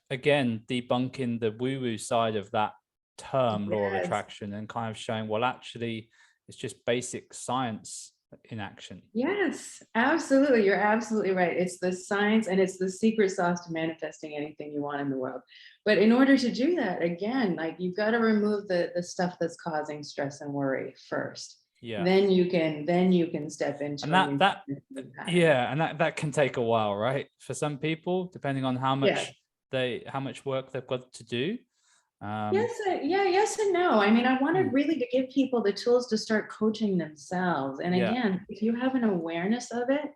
again, debunking the woo-woo side of that term, law of yes, attraction, and kind of showing, well, actually, it's just basic science in action. yes, absolutely. You're absolutely right. It's the science and it's the secret sauce to manifesting anything you want in the world. But in order to do that, again, like you've got to remove the stuff that's causing stress and worry first. Yeah. Then you can step into And a that new that pattern. yeah, and that can take a while, right? For some people, depending on Yeah. how much work they've got to do. Yes, Um, yeah, yes and no. I mean, I wanted hmm, really to give people the tools to start coaching themselves. And yeah. again, if you have an awareness of it,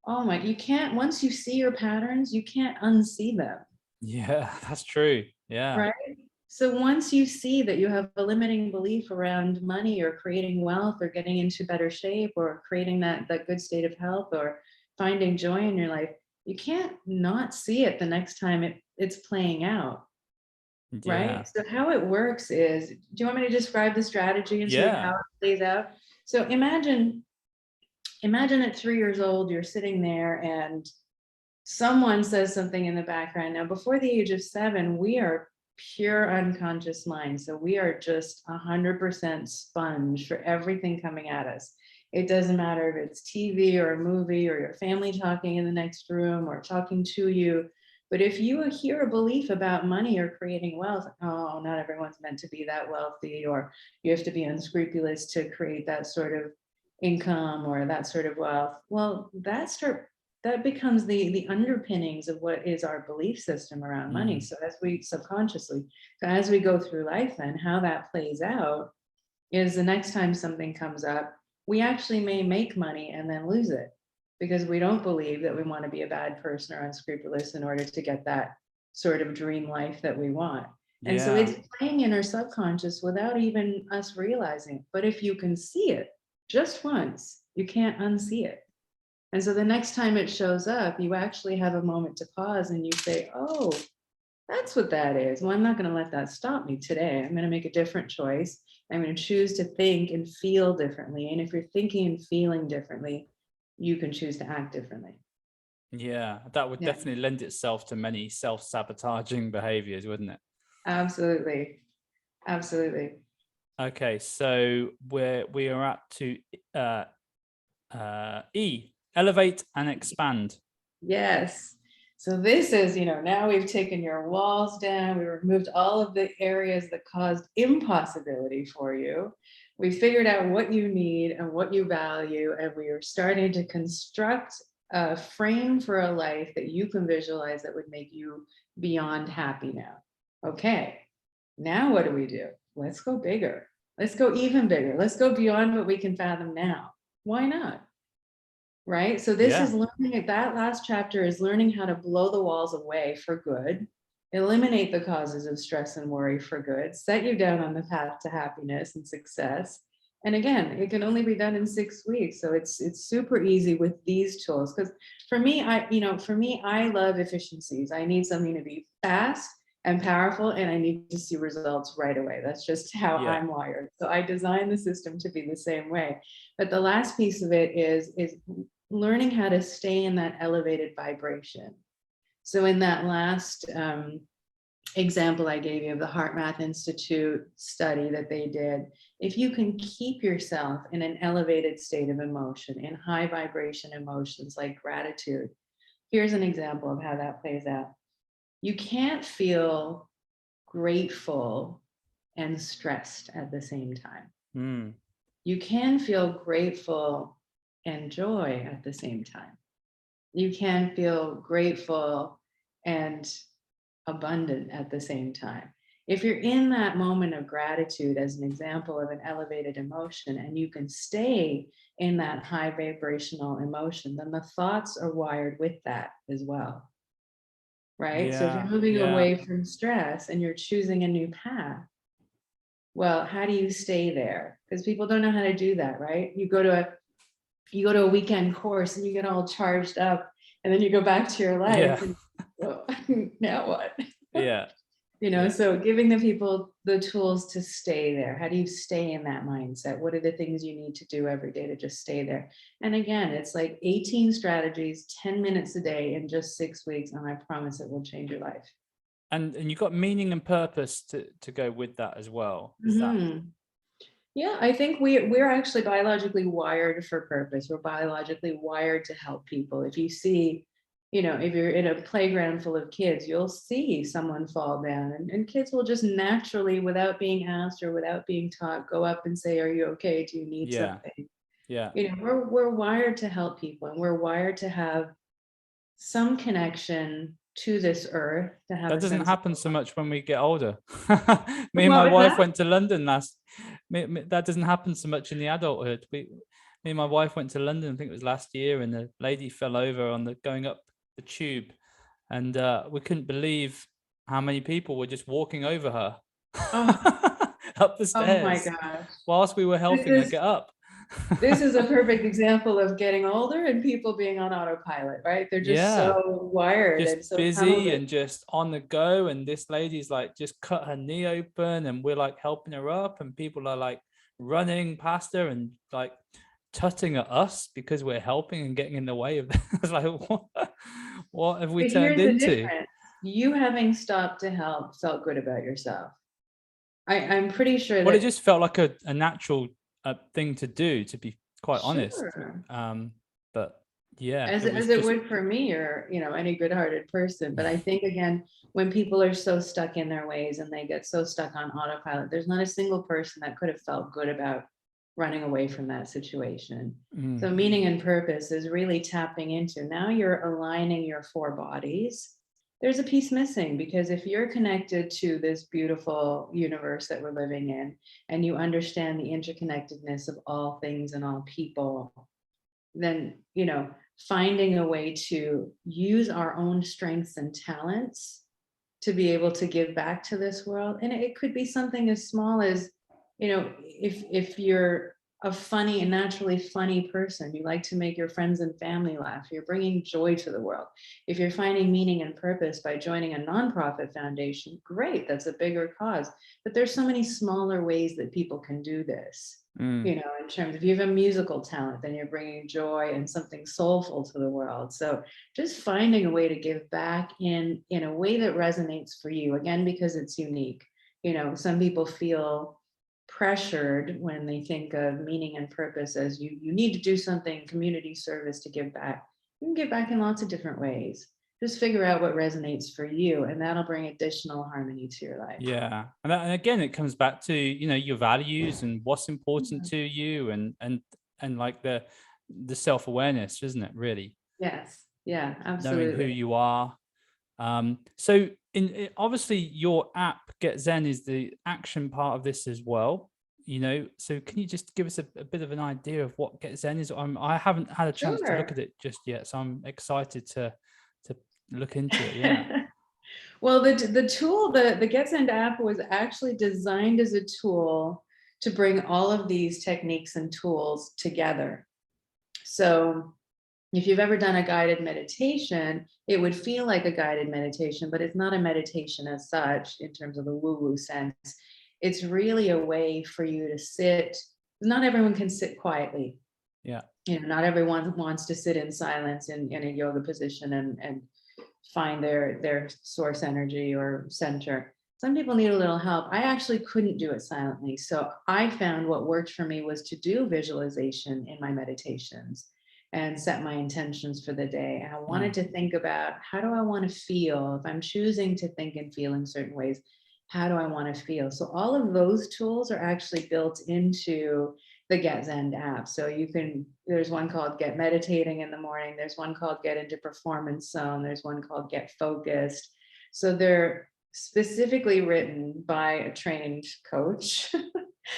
oh my, you can't, once you see your patterns, you can't unsee them. Yeah, that's true. Yeah. Right. So once you see that you have a limiting belief around money or creating wealth or getting into better shape or creating that good state of health or finding joy in your life, you can't not see it the next time it's playing out. Yeah. Right. So how it works is, do you want me to describe the strategy and sort of how Yeah. it plays out? So imagine at 3 years old, you're sitting there and someone says something in the background. Now, before the age of 7, we are pure unconscious mind. So we are just 100% sponge for everything coming at us. It doesn't matter if it's TV or a movie or your family talking in the next room or talking to you. But if you hear a belief about money or creating wealth, oh, not everyone's meant to be that wealthy, or you have to be unscrupulous to create that sort of income or that sort of wealth. Well, that becomes the underpinnings of what is our belief system around money. Mm, So as we subconsciously, so as we go through life, then how that plays out is the next time something comes up, we actually may make money and then lose it because we don't believe that we want to be a bad person or unscrupulous in order to get that sort of dream life that we want. And so yeah. it's playing in our subconscious without even us realizing it. But if you can see it just once, you can't unsee it. And so the next time it shows up, you actually have a moment to pause and you say, oh, that's what that is. Well, I'm not going to let that stop me today. I'm going to make a different choice. I'm going to choose to think and feel differently. And if you're thinking and feeling differently, you can choose to act differently. Yeah. That would Yeah, definitely lend itself to many self-sabotaging behaviors, wouldn't it? absolutely. Absolutely. Okay, so we are up to uh E, elevate and expand. Yes. So this is, now we've taken your walls down, we removed all of the areas that caused impossibility for you. We figured out what you need and what you value, and we are starting to construct a frame for a life that you can visualize that would make you beyond happy now. Okay, now what do? Let's go bigger. Let's go even bigger. Let's go beyond what we can fathom now. Why not? Right? So this Yeah. is learning, that last chapter is learning how to blow the walls away for good, eliminate the causes of stress and worry for good, set you down on the path to happiness and success. And again, it can only be done in 6 weeks. So it's super easy with these tools. Because for me, I love efficiencies. I need something to be fast and powerful, and I need to see results right away. That's just how Yeah. I'm wired. So I designed the system to be the same way. But the last piece of it is learning how to stay in that elevated vibration. So in that last example I gave you of the Heart Math Institute study that they did, if you can keep yourself in an elevated state of emotion, in high vibration emotions like gratitude, here's an example of how that plays out. You can't feel grateful and stressed at the same time. Mm. You can feel grateful and joy at the same time. You can feel grateful and abundant at the same time. If you're in that moment of gratitude, as an example of an elevated emotion, and you can stay in that high vibrational emotion, then the thoughts are wired with that as well. Right? So if you're Yeah, moving yeah, away from stress and you're choosing a new path, well, how do you stay there? Because people don't know how to do that, right? You go to a weekend course and you get all charged up, and then you go back to your yeah, life and, well, now what? yeah, yeah. So giving the people the tools to stay there. How do you stay in that mindset? What are the things you need to do every day to just stay there? And again, it's like 18 strategies, 10 minutes a day in just 6 weeks, and I promise it will change your life. And you've got meaning and purpose to go with that as well. Is that? Mhm. Yeah, I think we're actually biologically wired for purpose. We're biologically wired to help people. If you see, if you're in a playground full of kids, you'll see someone fall down, and kids will just naturally, without being asked or without being taught, go up and say, "Are you okay? Do you need Yeah, something?" yeah. We're wired to help people, and we're wired to have some connection to this earth, to have That a doesn't sense of happen so much when we get older. Me and what my was wife that? went to London that doesn't happen so much in the adulthood. Me and my wife went to London, I think it was last year, and the lady fell over on the going up the tube, and we couldn't believe how many people were just walking over her Oh, up the oh my stairs gosh. whilst we were This helping her is get up. This is a perfect example of getting older and people being on autopilot, right? They're just Yeah, so wired. just And so some of busy it, and just on the go, and this lady's like just cut her knee open, and we're like helping her up, and people are like running past her and like tutting at us because we're helping and getting in the way of them. It's like, what have we but turned here's the into? difference. You having stopped to help felt good about yourself. I'm pretty sure Well, it that, just felt like a natural thing to do, to be quite honest. sure, But yeah, as, it was as it just, would for me, or, any good-hearted person. But I think, again, when people are so stuck in their ways and they get so stuck on autopilot, there's not a single person that could have felt good about running away from that situation. mm, So meaning and purpose is really tapping into, now you're aligning your four bodies. There's a piece missing, because if you're connected to this beautiful universe that we're living in, and you understand the interconnectedness of all things and all people, then, finding a way to use our own strengths and talents to be able to give back to this world. And it could be something as small as, if you're a funny and naturally funny person, you like to make your friends and family laugh, you're bringing joy to the world. If you're finding meaning and purpose by joining a nonprofit foundation, great, that's a bigger cause. But there's so many smaller ways that people can do this. mm. In terms of, if you have a musical talent, then you're bringing joy and something soulful to the world. So just finding a way to give back in a way that resonates for you, again, because it's unique. Some people feel pressured when they think of meaning and purpose as, you need to do something, community service, to give back. You can give back in lots of different ways. Just figure out what resonates for you, and that'll bring additional harmony to your life. Yeah, and again, it comes back to your values and what's important Mhm. to you, and like the self-awareness, isn't it? Really Yes, yeah, knowing who absolutely. you are. So obviously your app Get Zen is the action part of this as well. So can you just give us a bit of an idea of what Get Zen is? I haven't had a chance to look Sure. at it just yet, so I'm excited to look into it. Yeah. Well, the tool, the GetSend app was actually designed as a tool to bring all of these techniques and tools together. So if you've ever done a guided meditation, it would feel like a guided meditation, but it's not a meditation as such in terms of the woo-woo sense. It's really a way for you to sit. Not everyone can sit quietly. Yeah. Not everyone wants to sit in silence in a yoga position and find their source energy or center. Some people need a little help. I actually couldn't do it silently. So I found what worked for me was to do visualization in my meditations and set my intentions for the day. And I wanted Mm. to think about, how do I want to feel? If I'm choosing to think and feel in certain ways, how do I want to feel? So all of those tools are actually built into the Get Zen app. So you can, there's one called Get Meditating in the Morning. There's one called Get into Performance Zone. There's one called Get Focused. So they're specifically written by a trained coach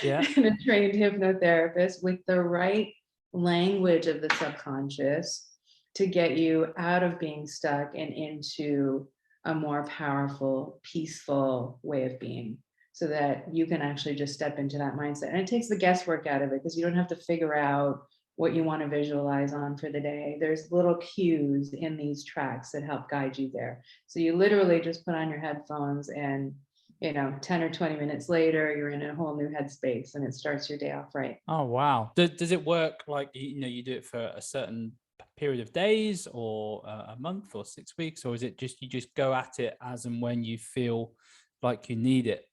Yeah. and a trained hypnotherapist with the right language of the subconscious to get you out of being stuck and into a more powerful, peaceful way of being, so that you can actually just step into that mindset. And it takes the guesswork out of it, because you don't have to figure out what you want to visualize on for the day. There's little cues in these tracks that help guide you there. So you literally just put on your headphones and 10 or 20 minutes later, you're in a whole new headspace and it starts your day off right. Oh, wow. Does it work like, you do it for a certain period of days, or a month, or 6 weeks, or is it just, you just go at it as and when you feel like you need it?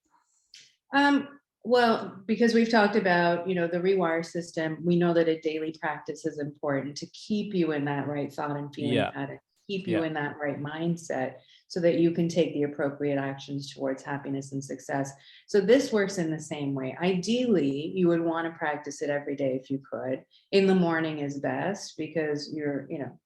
Um, well, because we've talked about, the rewire system, we know that a daily practice is important to keep you in that right thought and feeling Yeah. pattern, keep you Yeah. in that right mindset so that you can take the appropriate actions towards happiness and success. So this works in the same way. Ideally, you would want to practice it every day if you could. In the morning is best, because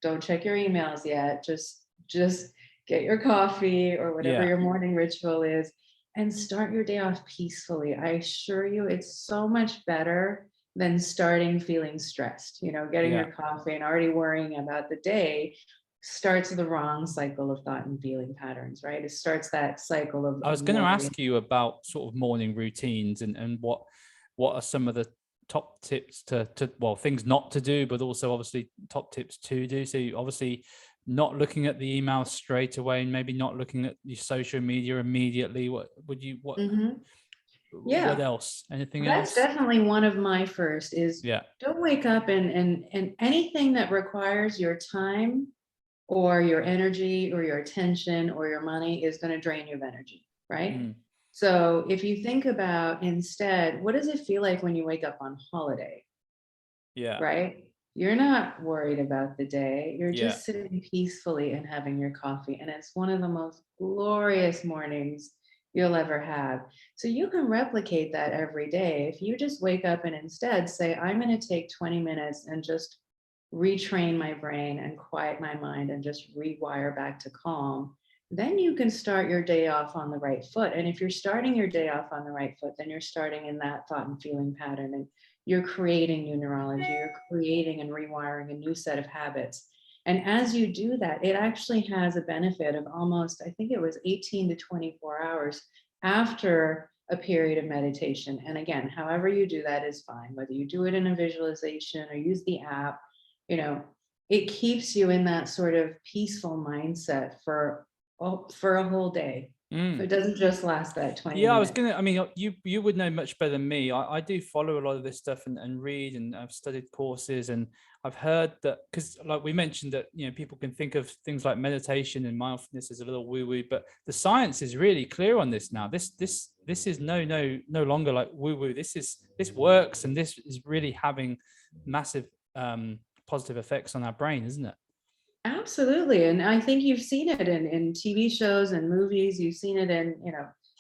don't check your emails yet. Just get your coffee or whatever Yeah. your morning ritual is, and start your day off peacefully. I assure you, it's so much better than starting feeling stressed. Getting Yeah. your coffee and already worrying about the day starts the wrong cycle of thought and feeling patterns, right? It starts that cycle I of was going to worry. ask you about sort of morning routines, and what are some of the top tips to well, things not to do, but also obviously top tips to do. So obviously not looking at the email straight away, and maybe not looking at your social media immediately. Mhm. What Yeah, else? Anything that's else? definitely one of my first is, Yeah. don't wake up and anything that requires your time or your energy or your attention or your money is going to drain you of energy, right? Mm. So if you think about instead, what does it feel like when you wake up on holiday, Yeah. right? You're not worried about the day. You're Yeah. just sitting peacefully and having your coffee. And it's one of the most glorious mornings you'll ever have. So you can replicate that every day. If you just wake up and instead say, I'm going to take 20 minutes and just retrain my brain and quiet my mind and just rewire back to calm, then you can start your day off on the right foot. And if you're starting your day off on the right foot, then you're starting in that thought and feeling pattern. And you're creating new neurology, you're creating and rewiring a new set of habits. And as you do that, it actually has a benefit of almost, I think it was 18 to 24 hours after a period of meditation. And again, however you do that is fine, whether you do it in a visualization or use the app, you know, it keeps you in that sort of peaceful mindset for a whole day. Mm. It doesn't just last that 20 Yeah, minutes. I mean, you would know much better than me. I do follow a lot of this stuff, and read, and I've studied courses, and I've heard that, because like we mentioned that, people can think of things like meditation and mindfulness as a little woo woo, but the science is really clear on this now. This is no longer like woo woo. This works, and this is really having massive positive effects on our brain, isn't it? Absolutely. And I think you've seen it in TV shows and movies. You've seen it in,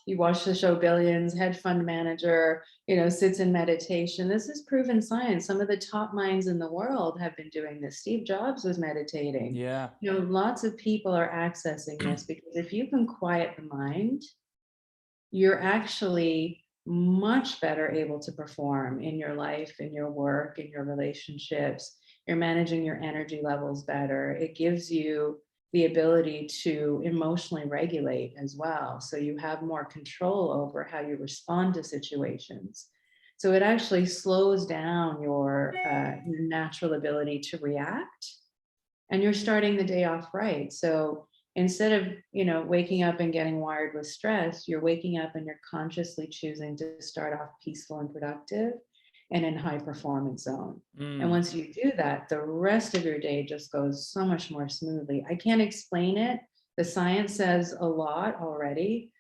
you watch the show Billions, hedge fund manager, sits in meditation. This is proven science. Some of the top minds in the world have been doing this. Steve Jobs was meditating. Yeah. Lots of people are accessing this, because if you can quiet the mind, you're actually much better able to perform in your life, in your work, in your relationships. You're managing your energy levels better. It gives you the ability to emotionally regulate as well. So you have more control over how you respond to situations. So it actually slows down your natural ability to react, and you're starting the day off right. So instead of, waking up and getting wired with stress, you're waking up and you're consciously choosing to start off peaceful and productive and in high performance zone. And Mm. once you do that, the rest of your day just goes so much more smoothly. I can't explain it The science says a lot already.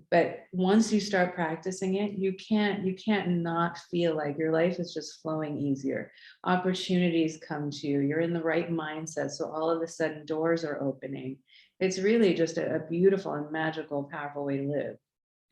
But once you start practicing it, you can't not feel like your life is just flowing easier. Opportunities come to you. You're in the right mindset. So all of a sudden doors are opening. It's really just a beautiful and magical, powerful way to live.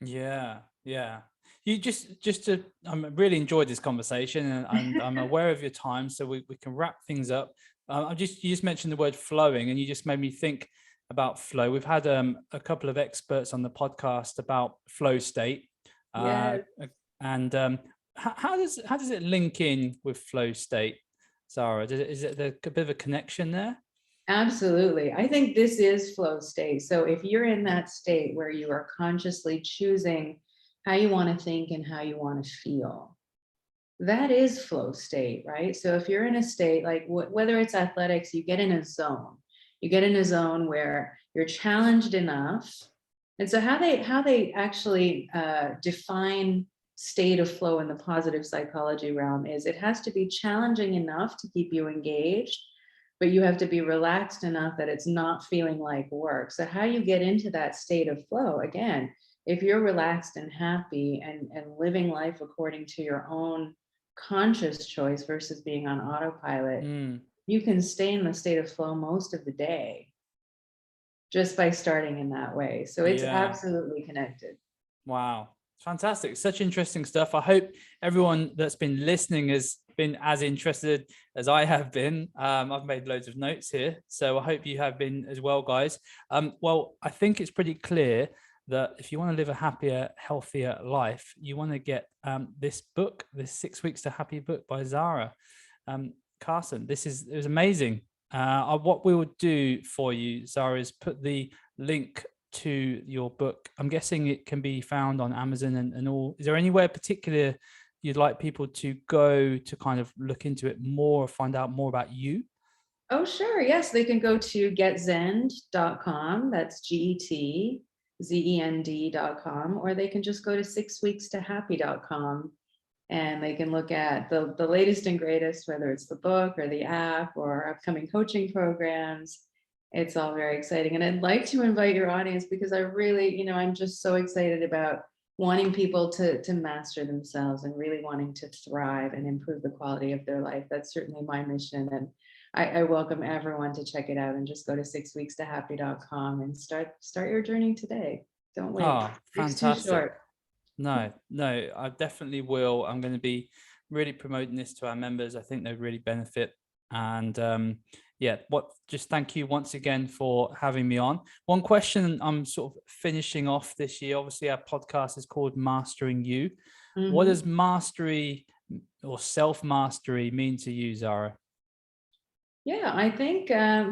Yeah, yeah. You just to I'm really enjoyed this conversation, and I'm aware of your time, so we can wrap things up. You just mentioned the word flowing, and you just made me think about flow. We've had a couple of experts on the podcast about flow state, uh, Yes. and how does it link in with flow state, Zara? Is it a bit of a connection there? Absolutely. I think this is flow state. So if you're in that state where you are consciously choosing how you want to think and how you want to feel, that is flow state, right? So if you're in a state like whether it's athletics, you get in a zone. You get in a zone where you're challenged enough. And so how they actually define state of flow in the positive psychology realm is it has to be challenging enough to keep you engaged, but you have to be relaxed enough that it's not feeling like work. So how you get into that state of flow, again, if you're relaxed and happy and living life according to your own conscious choice versus being on autopilot, Mm, you can stay in the state of flow most of the day just by starting in that way. So it's yeah. absolutely connected. Wow. Fantastic. Such interesting stuff. I hope everyone that's been listening has been as interested as I have been. I've made loads of notes here, so I hope you have been as well, guys. Well, I think it's pretty clear that if you want to live a happier, healthier life, you want to get this book, this 6 Weeks to Happy book by Zahra. Carson, it was amazing. What we will do for you, Zahra, is put the link to your book. I'm guessing it can be found on Amazon and all. Is there anywhere particular you'd like people to go to kind of look into it more or find out more about you? Oh, sure. Yes, they can go to getzend.com. That's GETZEND.com, or they can just go to 6weekstohappy.com and they can look at the latest and greatest, whether it's the book or the app or upcoming coaching programs. It's all very exciting. And I'd like to invite your audience because I really, I'm just so excited about wanting people to master themselves and really wanting to thrive and improve the quality of their life. That's certainly my mission. And I welcome everyone to check it out and just go to 6weekstohappy.com and start your journey today. Don't wait. Oh, Life's too fantastic. short. No, I definitely will. I'm going to be really promoting this to our members. I think they'd really benefit. And yeah, just thank you once again for having me on. One question I'm sort of finishing off this year. Obviously, our podcast is called Mastering You. What Mhm. does mastery or self-mastery mean to you, Zara? Yeah, I think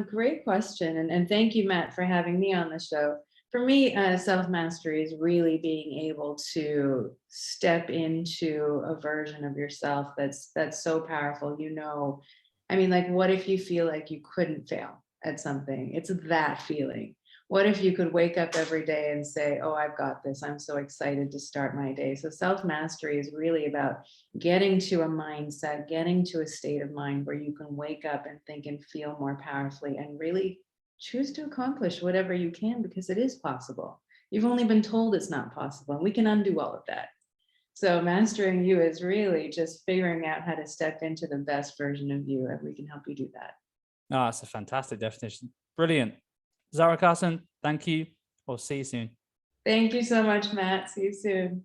great question. And thank you, Matt, for having me on the show. For me, self-mastery is really being able to step into a version of yourself that's so powerful. I mean, like, what if you feel like you couldn't fail at something? It's that feeling. What if you could wake up every day and say, "Oh, I've got this. I'm so excited to start my day." So self-mastery is really about getting to a mindset, getting to a state of mind where you can wake up and think and feel more powerfully and really choose to accomplish whatever you can because it is possible. You've only been told it's not possible, and we can undo all of that. So mastering you is really just figuring out how to step into the best version of you, and we can help you do that. Oh, that's a fantastic definition. Brilliant. Zara Carson, thank you. We'll see you soon. Thank you so much, Matt. See you soon.